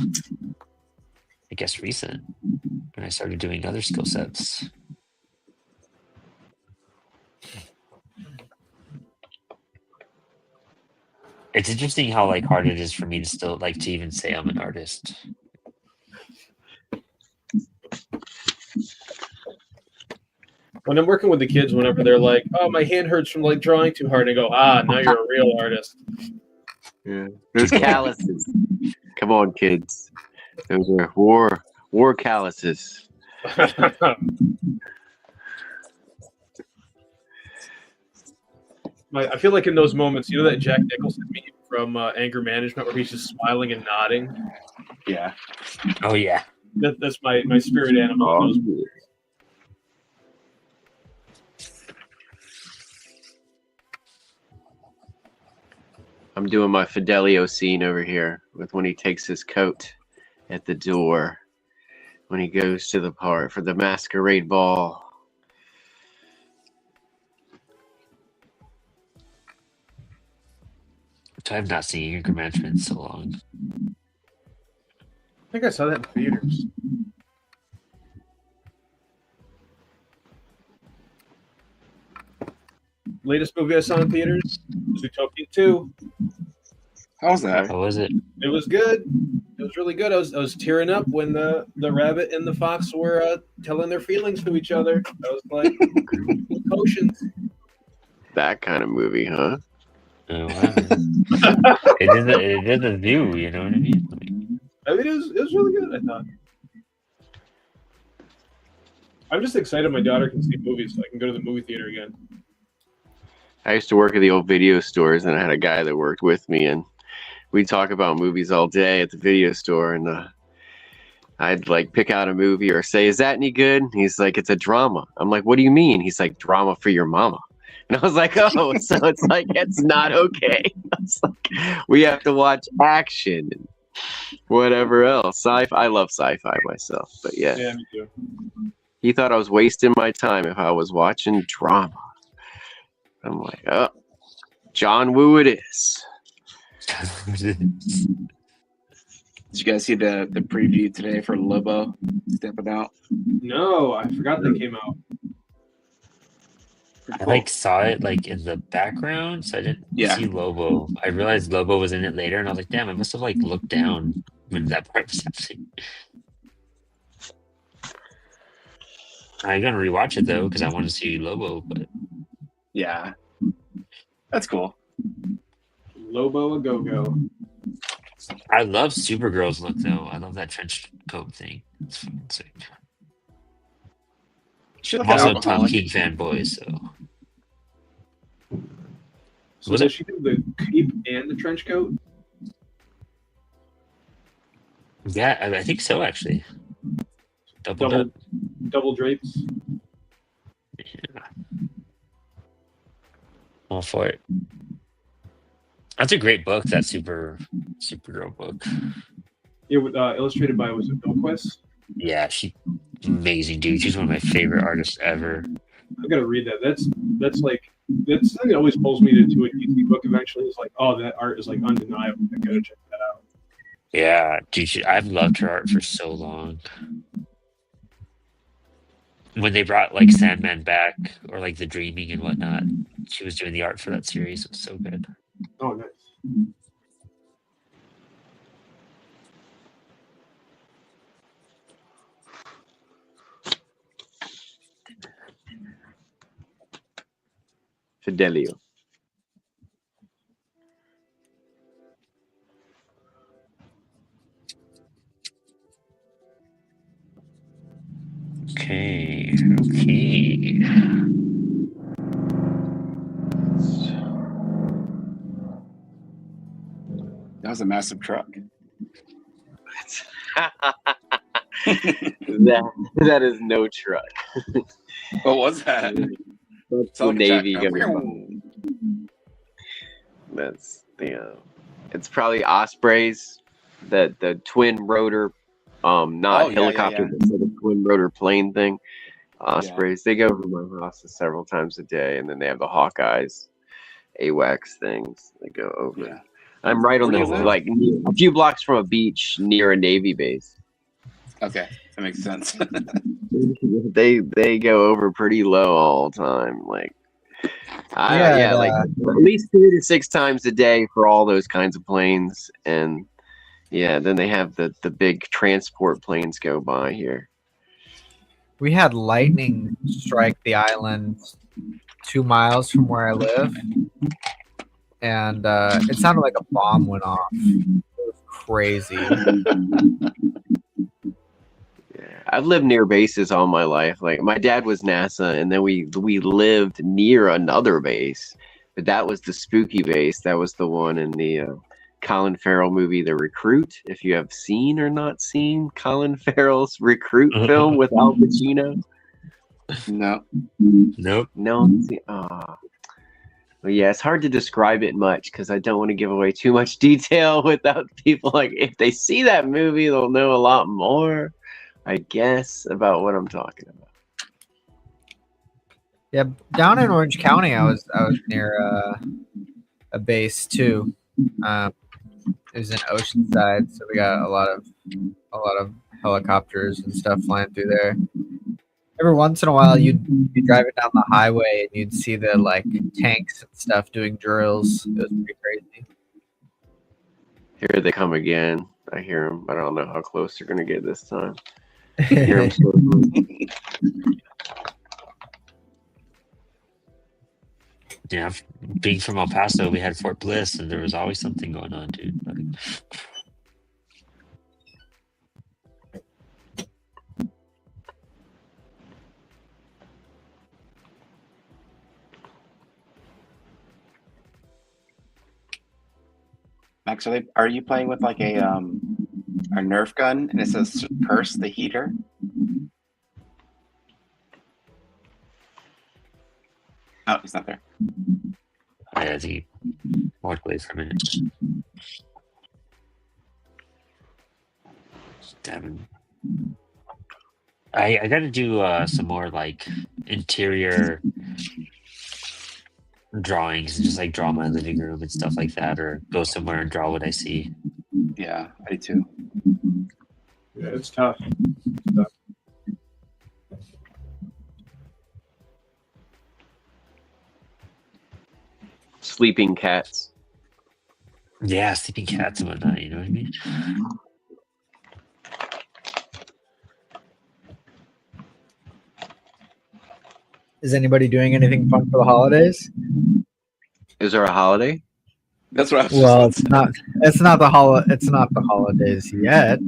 I guess recent when I started doing other skill sets. It's interesting how like hard it is for me to still like to even say I'm an artist. When I'm working with the kids, whenever they're like, "Oh, my hand hurts from like drawing too hard," I go, "Ah, now you're a real artist." Yeah. There's calluses. Come on, kids. Those are war calluses. I feel like in those moments, that Jack Nicholson meme from Anger Management where he's just smiling and nodding. Yeah. Oh yeah. That's my spirit animal. Oh, in those yeah. I'm doing my Fidelio scene over here with when he takes his coat at the door when he goes to the part for the masquerade ball. Which I've not seen Anger Management in so long. think I saw that in theaters. Latest movie I saw in theaters, Zootopia 2. How was that? How was it? It was good. It was really good. I was tearing up when the rabbit and the fox were telling their feelings to each other. I was like, potions. That kind of movie, huh? Oh, wow. It is a view, you know what I mean? Like, I mean, it was really good, I thought. I'm just excited my daughter can see movies so I can go to the movie theater again. I used to work at the old video stores, and I had a guy that worked with me, and we'd talk about movies all day at the video store, and I'd like pick out a movie or say, "Is that any good?" He's like, "It's a drama." I'm like, "What do you mean?" He's like, "Drama for your mama." And I was like, "Oh, so it's like it's not okay." I was like, we have to watch action and whatever else. I love sci-fi myself, but yeah, Me too. he thought I was wasting my time if I was watching drama. I'm like, oh, John Woo it is. Did you guys see the preview today for Lobo stepping out? No, I forgot they came out. I like saw it like in the background, so I didn't see Lobo. I realized Lobo was in it later, and I was like, damn, I must have like looked down when that part was happening. I'm gonna rewatch it though because I want to see Lobo. But yeah, that's cool. Lobo a go-go. I love Supergirl's look though. I love that trench coat thing. It's fucking sick. I'm also a Tom King fanboy, so. So does she do the cape and the trench coat? Yeah, I think so actually. Double drapes. Yeah. All for it. That's a great book. That Supergirl book. Yeah, illustrated by, was it Bilquist? Yeah, she's amazing, dude. She's one of my favorite artists ever. I gotta read that. That's something that always pulls me to a DC book eventually. It's like, oh, that art is like undeniable. I gotta check that out. Yeah, dude, I've loved her art for so long. When they brought like Sandman back, or like The Dreaming and whatnot, she was doing the art for that series. It was so good. Oh, nice. Fidelio. Okay. That was a massive truck. that is no truck. What was that? That's the Navy going. That's it's probably Ospreys, the twin rotor, not helicopter, but the twin rotor plane thing. Ospreys. They go over my house several times a day, and then they have the Hawkeyes, AWACS things. They go over. Yeah. I'm right on like a few blocks from a beach near a Navy base. Okay, that makes sense. they go over pretty low all the time. Like, like at least 3 to 6 times a day for all those kinds of planes. And yeah, then they have the big transport planes go by here. We had lightning strike the island 2 miles from where I live, and it sounded like a bomb went off. It was crazy. I've lived near bases all my life. Like, my dad was NASA, and then we lived near another base, but that was the spooky base. That was the one in the Colin Farrell movie, The Recruit. If you have seen or not seen Colin Farrell's Recruit film with Al Pacino. No. Nope. No. Well, yeah, it's hard to describe it much because I don't want to give away too much detail without people, like, if they see that movie, they'll know a lot more, I guess, about what I'm talking about. Yeah, down in Orange County, I was near a base too. It was in Oceanside, so we got a lot of helicopters and stuff flying through there. Every once in a while, you'd be driving down the highway and you'd see the like tanks and stuff doing drills. It was pretty crazy. Here they come again. I hear them, but I don't know how close they're gonna get this time. I hear them so Yeah, being from El Paso, we had Fort Bliss, and there was always something going on, dude. Like, Max, are you playing with like a Nerf gun and it says curse the heater? Oh, he's not there. I think he walked away for a minute. Damn. I got to do some more like interior drawings, and just like draw my living room and stuff like that, or go somewhere and draw what I see. Yeah, I do too. Yeah, it's tough. sleeping cats. Yeah, sleeping cats and whatnot, you know what I mean? Is anybody doing anything fun for the holidays? Is there a holiday? That's what I was Well, just it's not the holidays yet,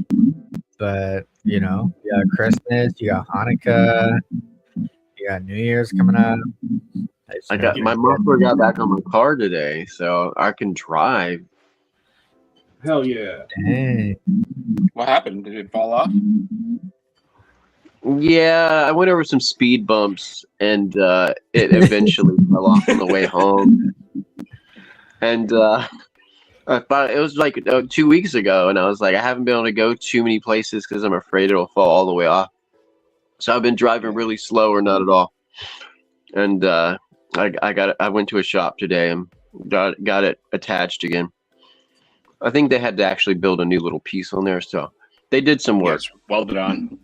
but you know, you got Christmas, you got Hanukkah, you got New Year's coming up. I got my muffler got back on my car today, so I can drive. Hell yeah. Dang. What happened? Did it fall off? Yeah, I went over some speed bumps, and it eventually fell off on the way home. And I thought it was like 2 weeks ago, and I was like, I haven't been able to go too many places because I'm afraid it'll fall all the way off. So I've been driving really slow or not at all. And I went to a shop today and got it attached again. I think they had to actually build a new little piece on there, so they did some work. Yes, welded on.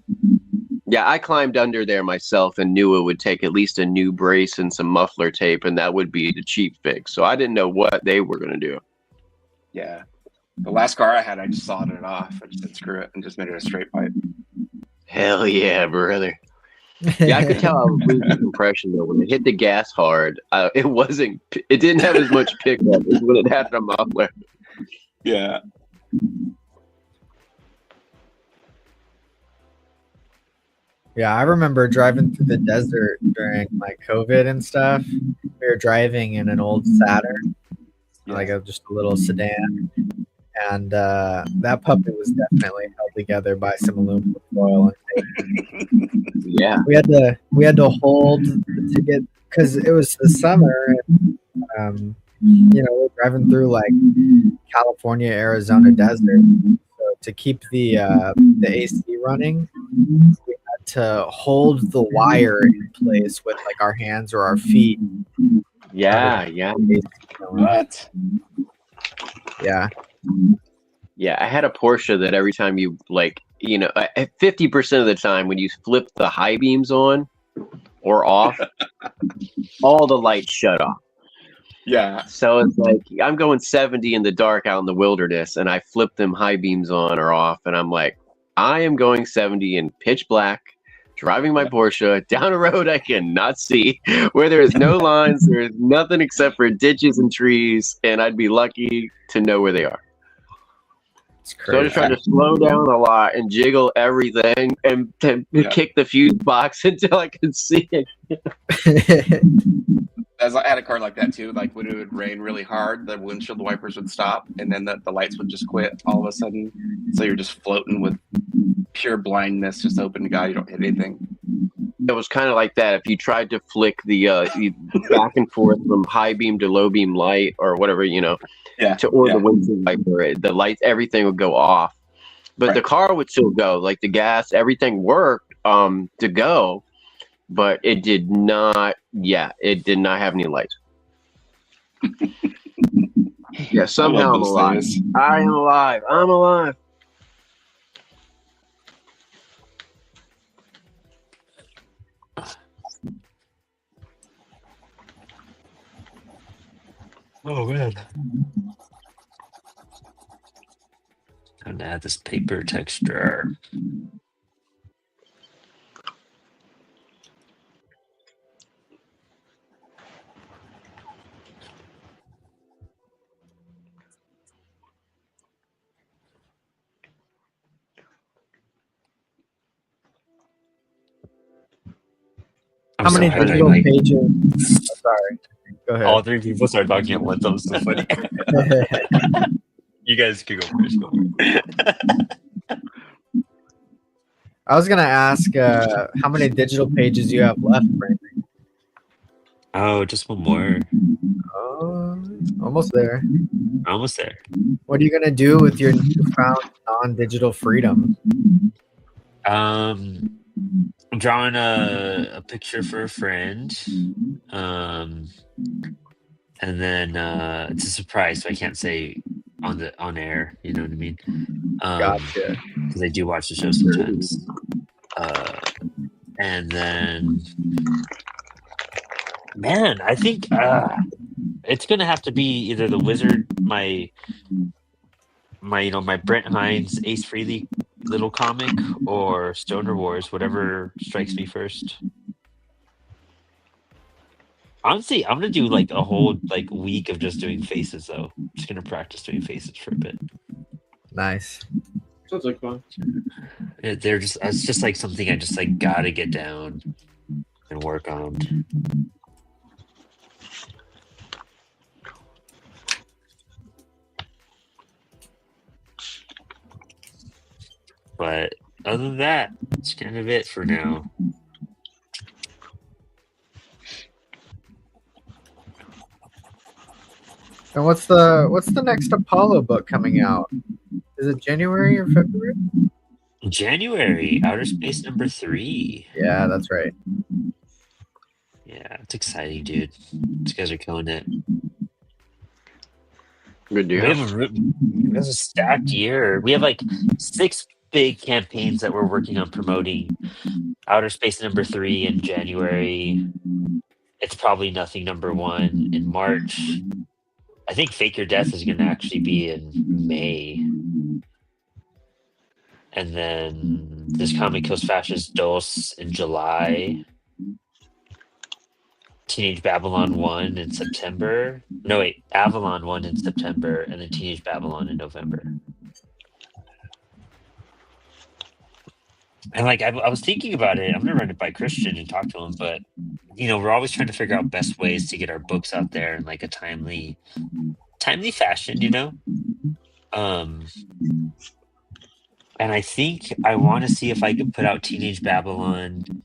Yeah, I climbed under there myself and knew it would take at least a new brace and some muffler tape, and that would be the cheap fix. So I didn't know what they were going to do. Yeah. The last car I had, I just soldered it off. I just said screw it and just made it a straight pipe. Hell yeah, brother. Yeah, I could tell I was losing compression though. When it hit the gas hard, it didn't have as much pickup as when it had a muffler. Yeah. Yeah, I remember driving through the desert during like COVID and stuff. We were driving in an old Saturn, like just a little sedan, and that puppy was definitely held together by some aluminum foil. Yeah, we had to hold to get, because it was the summer, and you know, we're driving through like California, Arizona desert. So to keep the AC running, we had to hold the wire in place with like our hands or our feet. Yeah. What? Yeah. Yeah, I had a Porsche that every time you 50% of the time when you flip the high beams on or off, all the lights shut off. Yeah. So it's like I'm going 70 in the dark out in the wilderness, and I flip them high beams on or off, and I'm like, I am going 70 in pitch black, driving my Porsche down a road I cannot see, where there is no lines, there is nothing except for ditches and trees, and I'd be lucky to know where they are. So I just try to slow down a lot and jiggle everything and kick the fuse box until I can see it. As I had a car like that too, like when it would rain really hard, the windshield wipers would stop and then the lights would just quit all of a sudden. So you're just floating with pure blindness, just hoping to God you don't hit anything. It was kind of like that. If you tried to flick the back and forth from high beam to low beam light or whatever, the windshield wiper, the lights, everything would go off. But the car would still go. Like the gas, everything worked to go. But it did not. Yeah, it did not have any lights. Yeah, somehow I'm those alive. days. I am alive. I'm alive. Oh man. I'm gonna add this paper texture. I'm How so many happy, digital like, pages? Oh, sorry. Go ahead. all three people start talking at once. That was so funny. You guys could go first. Go for it. I was gonna ask how many digital pages you have left, Brandon. Oh, just one more. Oh, almost there. Almost there. What are you gonna do with your newfound non-digital freedom? I'm drawing a picture for a friend. And then it's a surprise, so I can't say on air, you know what I mean? Gotcha. Because I do watch the show sometimes. And then man, I think it's gonna have to be either the Wizard, my my Brent Hines Ace Frehley little comic, or Stoner Wars, whatever strikes me first. Honestly, I'm gonna do like a whole like week of just doing faces though. I'm just gonna practice doing faces for a bit. Nice. Sounds like fun. It's just like something I just like gotta get down and work on. But other than that, it's kind of it for now. And what's the next Apollo book coming out? Is it January or February? January, Outer Space #3. Yeah, that's right. Yeah, it's exciting, dude. These guys are killing it. Good deal. We have a stacked year. We have like 6 big campaigns that we're working on promoting. Outer Space #3 in January. It's probably Nothing #1 in March. I think Fake Your Death is going to actually be in May. And then this comic Kills Fascist Dos in July. Teenage Babylon 1 in September. No, wait, Avalon 1 in September, and then Teenage Babylon in November. And like I was thinking about it, I'm gonna run it by Christian and talk to him, but we're always trying to figure out best ways to get our books out there in like a timely fashion, and I think I want to see if I could put out Teenage Babylon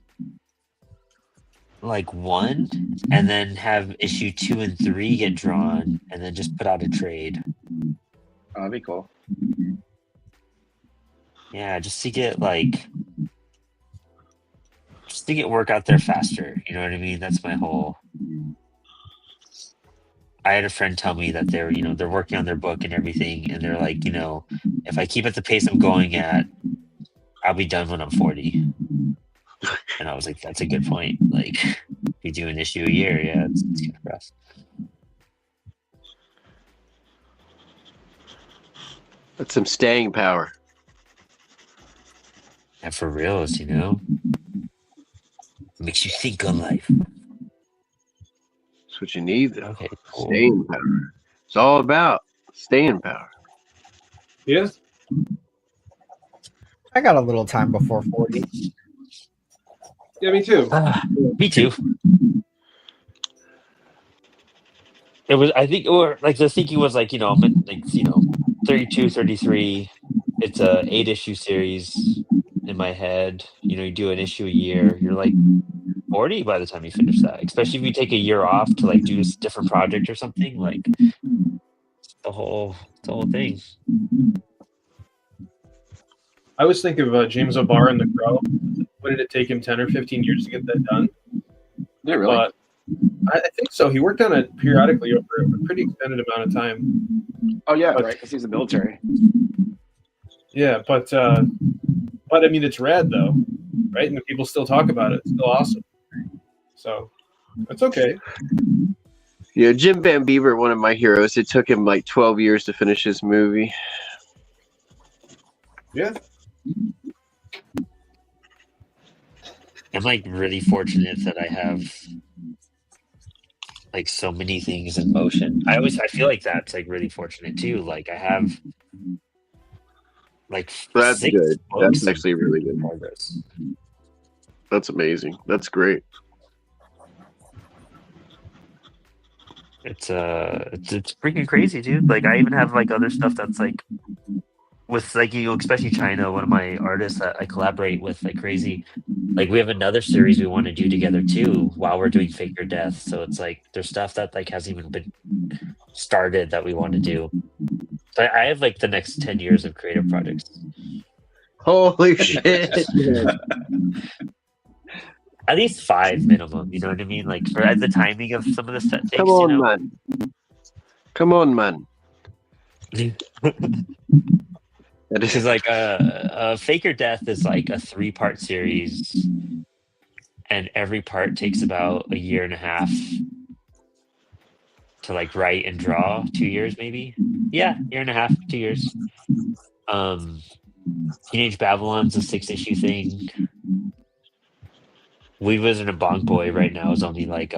like 1, and then have issue 2 and 3 get drawn, and then just put out a trade. Oh, that'd be cool. Yeah, just to get work out there faster. You know what I mean? That's my whole. I had a friend tell me that they're working on their book and everything, and they're like, if I keep at the pace I'm going at, I'll be done when I'm 40. And I was like, that's a good point. Like, if you do an issue a year, yeah, it's kind of rough. That's some staying power. And for reals, makes you think on life. That's what you need, though. Okay, cool. Staying power. It's all about staying power. Yes. I got a little time before 40. Yeah, me too. Me too. It was, I think, or like the thinking was like, I'm at, like, 32, 33. It's a 8-issue series in my head. You do an issue a year. You're like 40 by the time you finish that. Especially if you take a year off to like do a different project or something. Like the whole thing. I was thinking of James O'Barr and The Crow. What did it take him 10 or 15 years to get that done? Yeah, really? But I think so. He worked on it periodically over a pretty extended amount of time. Oh yeah, But- right, because he's in the military. Yeah, but I mean, it's rad though, right? And people still talk about it. It's still awesome. So it's okay. Yeah, Jim Van Beaver, one of my heroes. It took him like 12 years to finish his movie. Yeah. I'm like really fortunate that I have like so many things in motion. I feel like that's like really fortunate too. Like I have like That's 6 good. books That's actually really good. in progress. That's amazing. That's great. It's freaking crazy, dude. Like I even have like other stuff that's like with like you, especially China, one of my artists that I collaborate with like crazy. Like we have another series we want to do together too while we're doing Fake Your Death. So it's like there's stuff that like hasn't even been started that we want to do. So I have like the next 10 years of creative projects. Holy shit. At least 5 minimum, you know what I mean? Like for the timing of some of the set takes, Come on, you know? man. Come on, man. That Because is like Fake Your Death is like a 3-part series, and every part takes about a year and a half to like write and draw. 2 years maybe. Yeah, year and a half, 2 years. Teenage Babylon's a 6-issue thing. We Wizard and Bonk Boy right now is only like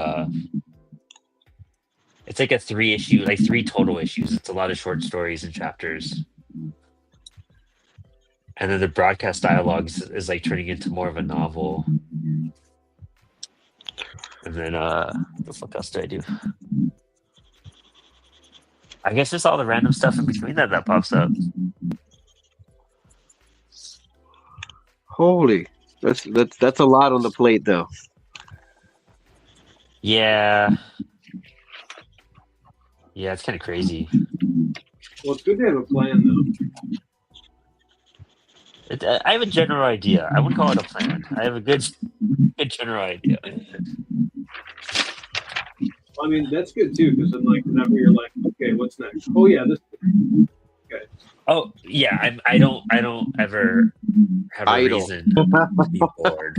it's like a 3-issue, like 3 total issues. It's a lot of short stories and chapters. And then the broadcast dialogues is like turning into more of a novel. And then what the fuck else do I do? I guess just all the random stuff in between that pops up. holy. That's a lot on the plate, though. Yeah. Yeah, it's kind of crazy. Well, it's good to have a plan though. I have a general idea. I wouldn't call it a plan. I have a good general idea. I mean, that's good too, because then like whenever you're like, okay, what's next? Oh yeah, this. Okay. Oh yeah, I don't ever have a Idle. reason to be bored.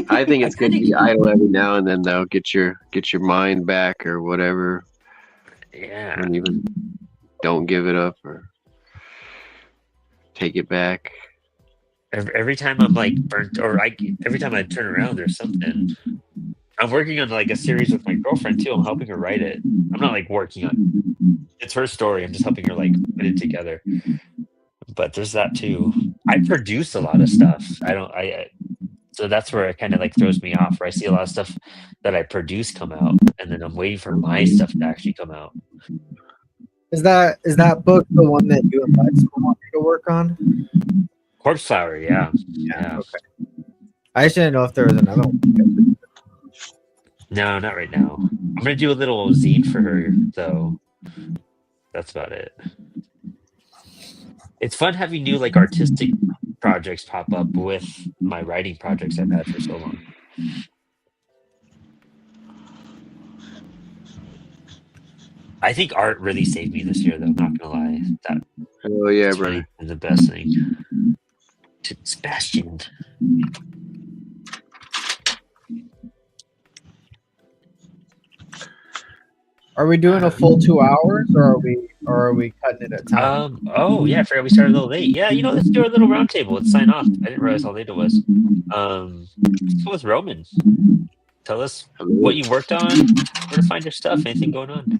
I think it's good to be idle every now and then, though. Get your mind back or whatever. Yeah. And even don't give it up or take it back. Every time I'm like burnt, or every time I turn around, there's something. I'm working on like a series with my girlfriend too. I'm helping her write it. I'm not like working on. It's her story. I'm just helping her like put it together. But there's that too. I produce a lot of stuff. So that's where it kind of like throws me off. Where I see a lot of stuff that I produce come out, and then I'm waiting for my stuff to actually come out. Is that book the one that you and Lex want to work on? Corpse Flower, yeah. Okay. I just didn't know if there was another one. No, not right now. I'm gonna do a little zine for her, though. That's about it. It's fun having new like artistic projects pop up with my writing projects I've had for so long. I think art really saved me this year, though. I'm not gonna lie. That Oh yeah, brother. is the best thing. To Sebastian. Are we doing a full 2 hours, or are we cutting it at time? Oh yeah, I forgot we started a little late. Yeah, let's do our little round table. Let's sign off. I didn't realize how late it was. Let's go with Roman. Tell us what you worked on, where to find your stuff, anything going on.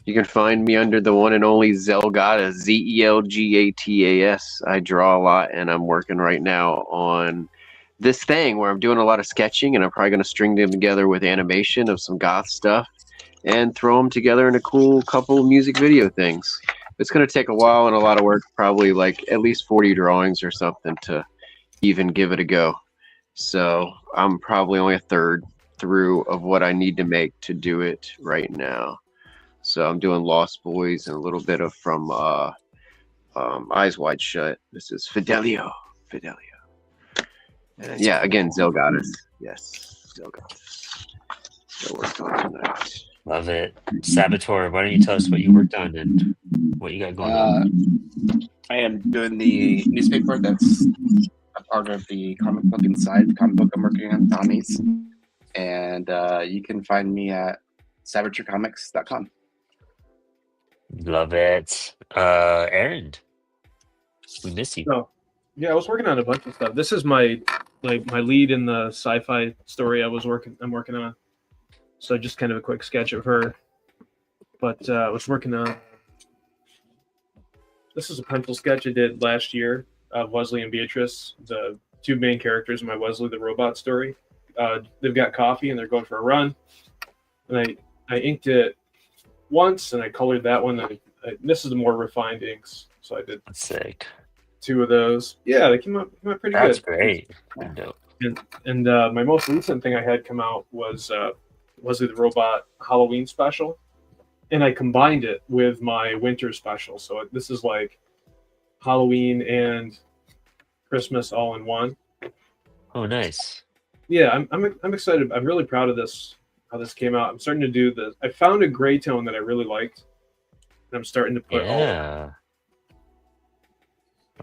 You can find me under the one and only Zelgatas, Zelgatas. I draw a lot, and I'm working right now on this thing where I'm doing a lot of sketching, and I'm probably going to string them together with animation of some goth stuff and throw them together in a cool couple music video things. It's going to take a while and a lot of work, probably like at least 40 drawings or something to even give it a go. So I'm probably only a third through of what I need to make to do it right now. So I'm doing Lost Boys and a little bit of from Eyes Wide Shut. This is Fidelio. And yeah, again, Zelgatas. Yes, Zelgatas. I worked on tonight. Love it. Saboteur, why don't you tell us what you worked on and what you got going on? I am doing the newspaper that's a part of the comic book inside the comic book I'm working on, Tommy's. And you can find me at saboteurcomics.com. Love it. Aaron, we miss you. Oh, yeah, I was working on a bunch of stuff. This is my lead in the sci-fi story I'm working on. So just kind of a quick sketch of her. But I was working on. This is a pencil sketch I did last year of Wesley and Beatrice, the two main characters in my Wesley the Robot story. They've got coffee and they're going for a run. And I inked it once and I colored that one. This is the more refined inks. So I did Sick. 2 of those. Yeah, they came out pretty good. That's great. Yeah. And my most recent thing I had come out was Wesley the Robot Halloween special. And I combined it with my winter special. So this is like Halloween and Christmas all in one. Oh, nice. Yeah, I'm excited. I'm really proud of this, how this came out. I'm starting to do this. I found a gray tone that I really liked. And I'm starting to put all Yeah.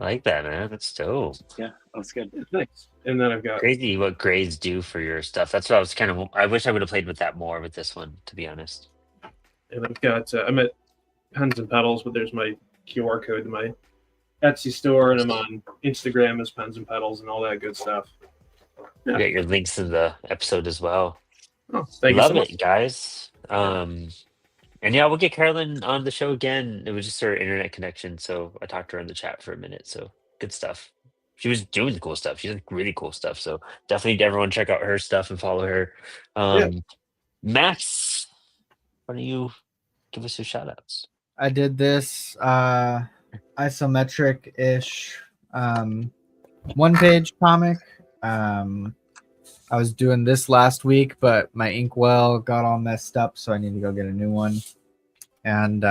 I like that, man. That's dope. Yeah, that's good. Thanks. And then I've got Crazy what grades do for your stuff. That's what I was kind of. I wish I would have played with that more with this one, to be honest. And I've got I'm at Pens and Pedals, but there's my QR code to my Etsy store, and I'm on Instagram as Pens and Pedals and all that good stuff. You got your links in the episode as well. Oh, thank you Love so much. it, guys. And yeah, we'll get Carolyn on the show again. It was just her internet connection, so I talked to her in the chat for a minute. So good stuff. She was doing cool stuff. She did really cool stuff. So definitely everyone check out her stuff and follow her. Max, why don't you give us your shout outs? I did this isometric-ish one-page comic. I was doing this last week, but my inkwell got all messed up, so I need to go get a new one. And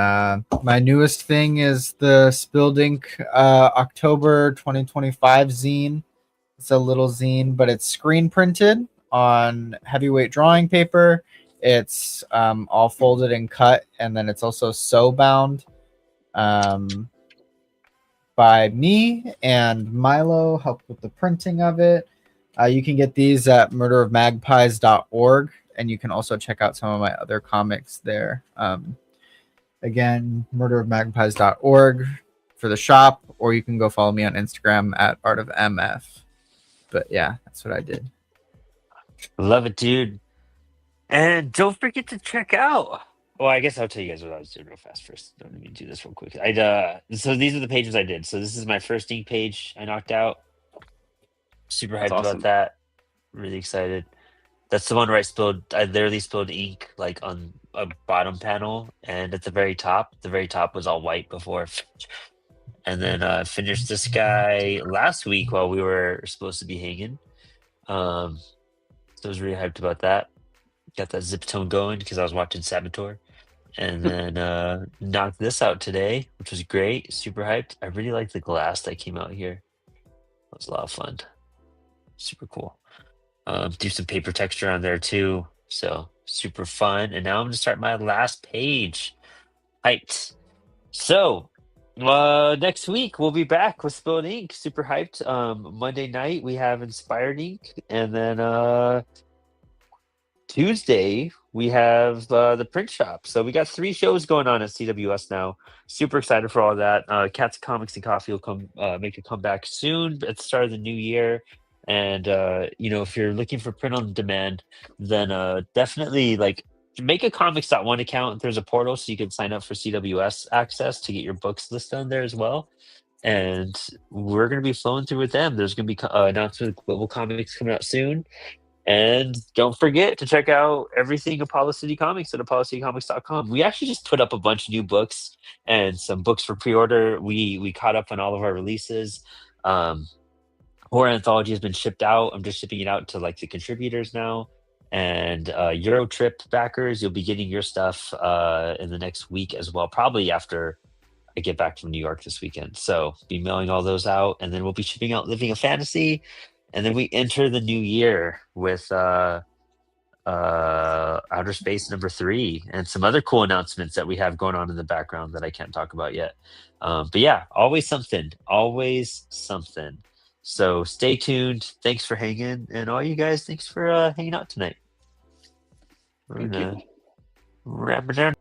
my newest thing is the Spilled Ink October 2025 zine. It's a little zine, but it's screen printed on heavyweight drawing paper. It's all folded and cut, and then it's also sew bound by me, and Milo helped with the printing of it. You can get these at murderofmagpies.org, and you can also check out some of my other comics there. Again, murderofmagpies.org for the shop, or you can go follow me on Instagram at artofmf. But yeah, that's what I did. Love it, dude. And don't forget to check out. Well, I guess I'll tell you guys what I was doing real fast first. Let me do this real quick. So these are the pages I did. So this is my first ink page I knocked out. Super hyped about that. Really excited. That's the one where I literally spilled ink like on a bottom panel, and at the very top was all white before. And then I finished this guy last week while we were supposed to be hanging. So I was really hyped about that. Got that zip tone going because I was watching Saboteur. And then knocked this out today, which was great. Super hyped. I really like the glass that came out here. It was a lot of fun. Super cool. Do some paper texture on there too. So super fun. And now I'm going to start my last page. Hyped. So next week we'll be back with Spilled Ink. Super hyped. Monday night we have Inspired Ink. And then Tuesday we have the print shop. So we got 3 shows going on at CWS now. Super excited for all that. Cats, Comics, and Coffee will come make a comeback soon at the start of the new year. And if you're looking for print on demand, then definitely make a Comix.1 account. There's a portal so you can sign up for CWS access to get your books listed on there as well. And we're going to be flowing through with them. There's going to be announcement of Global Comics coming out soon. And don't forget to check out everything Apollo City Comics at apollocitycomics.com. We actually just put up a bunch of new books and some books for pre-order. We caught up on all of our releases. Horror Anthology has been shipped out. I'm just shipping it out to the contributors now. And Euro Trip backers, you'll be getting your stuff in the next week as well, probably after I get back from New York this weekend. So be mailing all those out, and then we'll be shipping out Living a Fantasy. And then we enter the new year with Outer Space #3 and some other cool announcements that we have going on in the background that I can't talk about yet. But yeah, always something. So stay tuned. Thanks for hanging, and all you guys, thanks for hanging out tonight. We're Thank gonna you. wrap it down.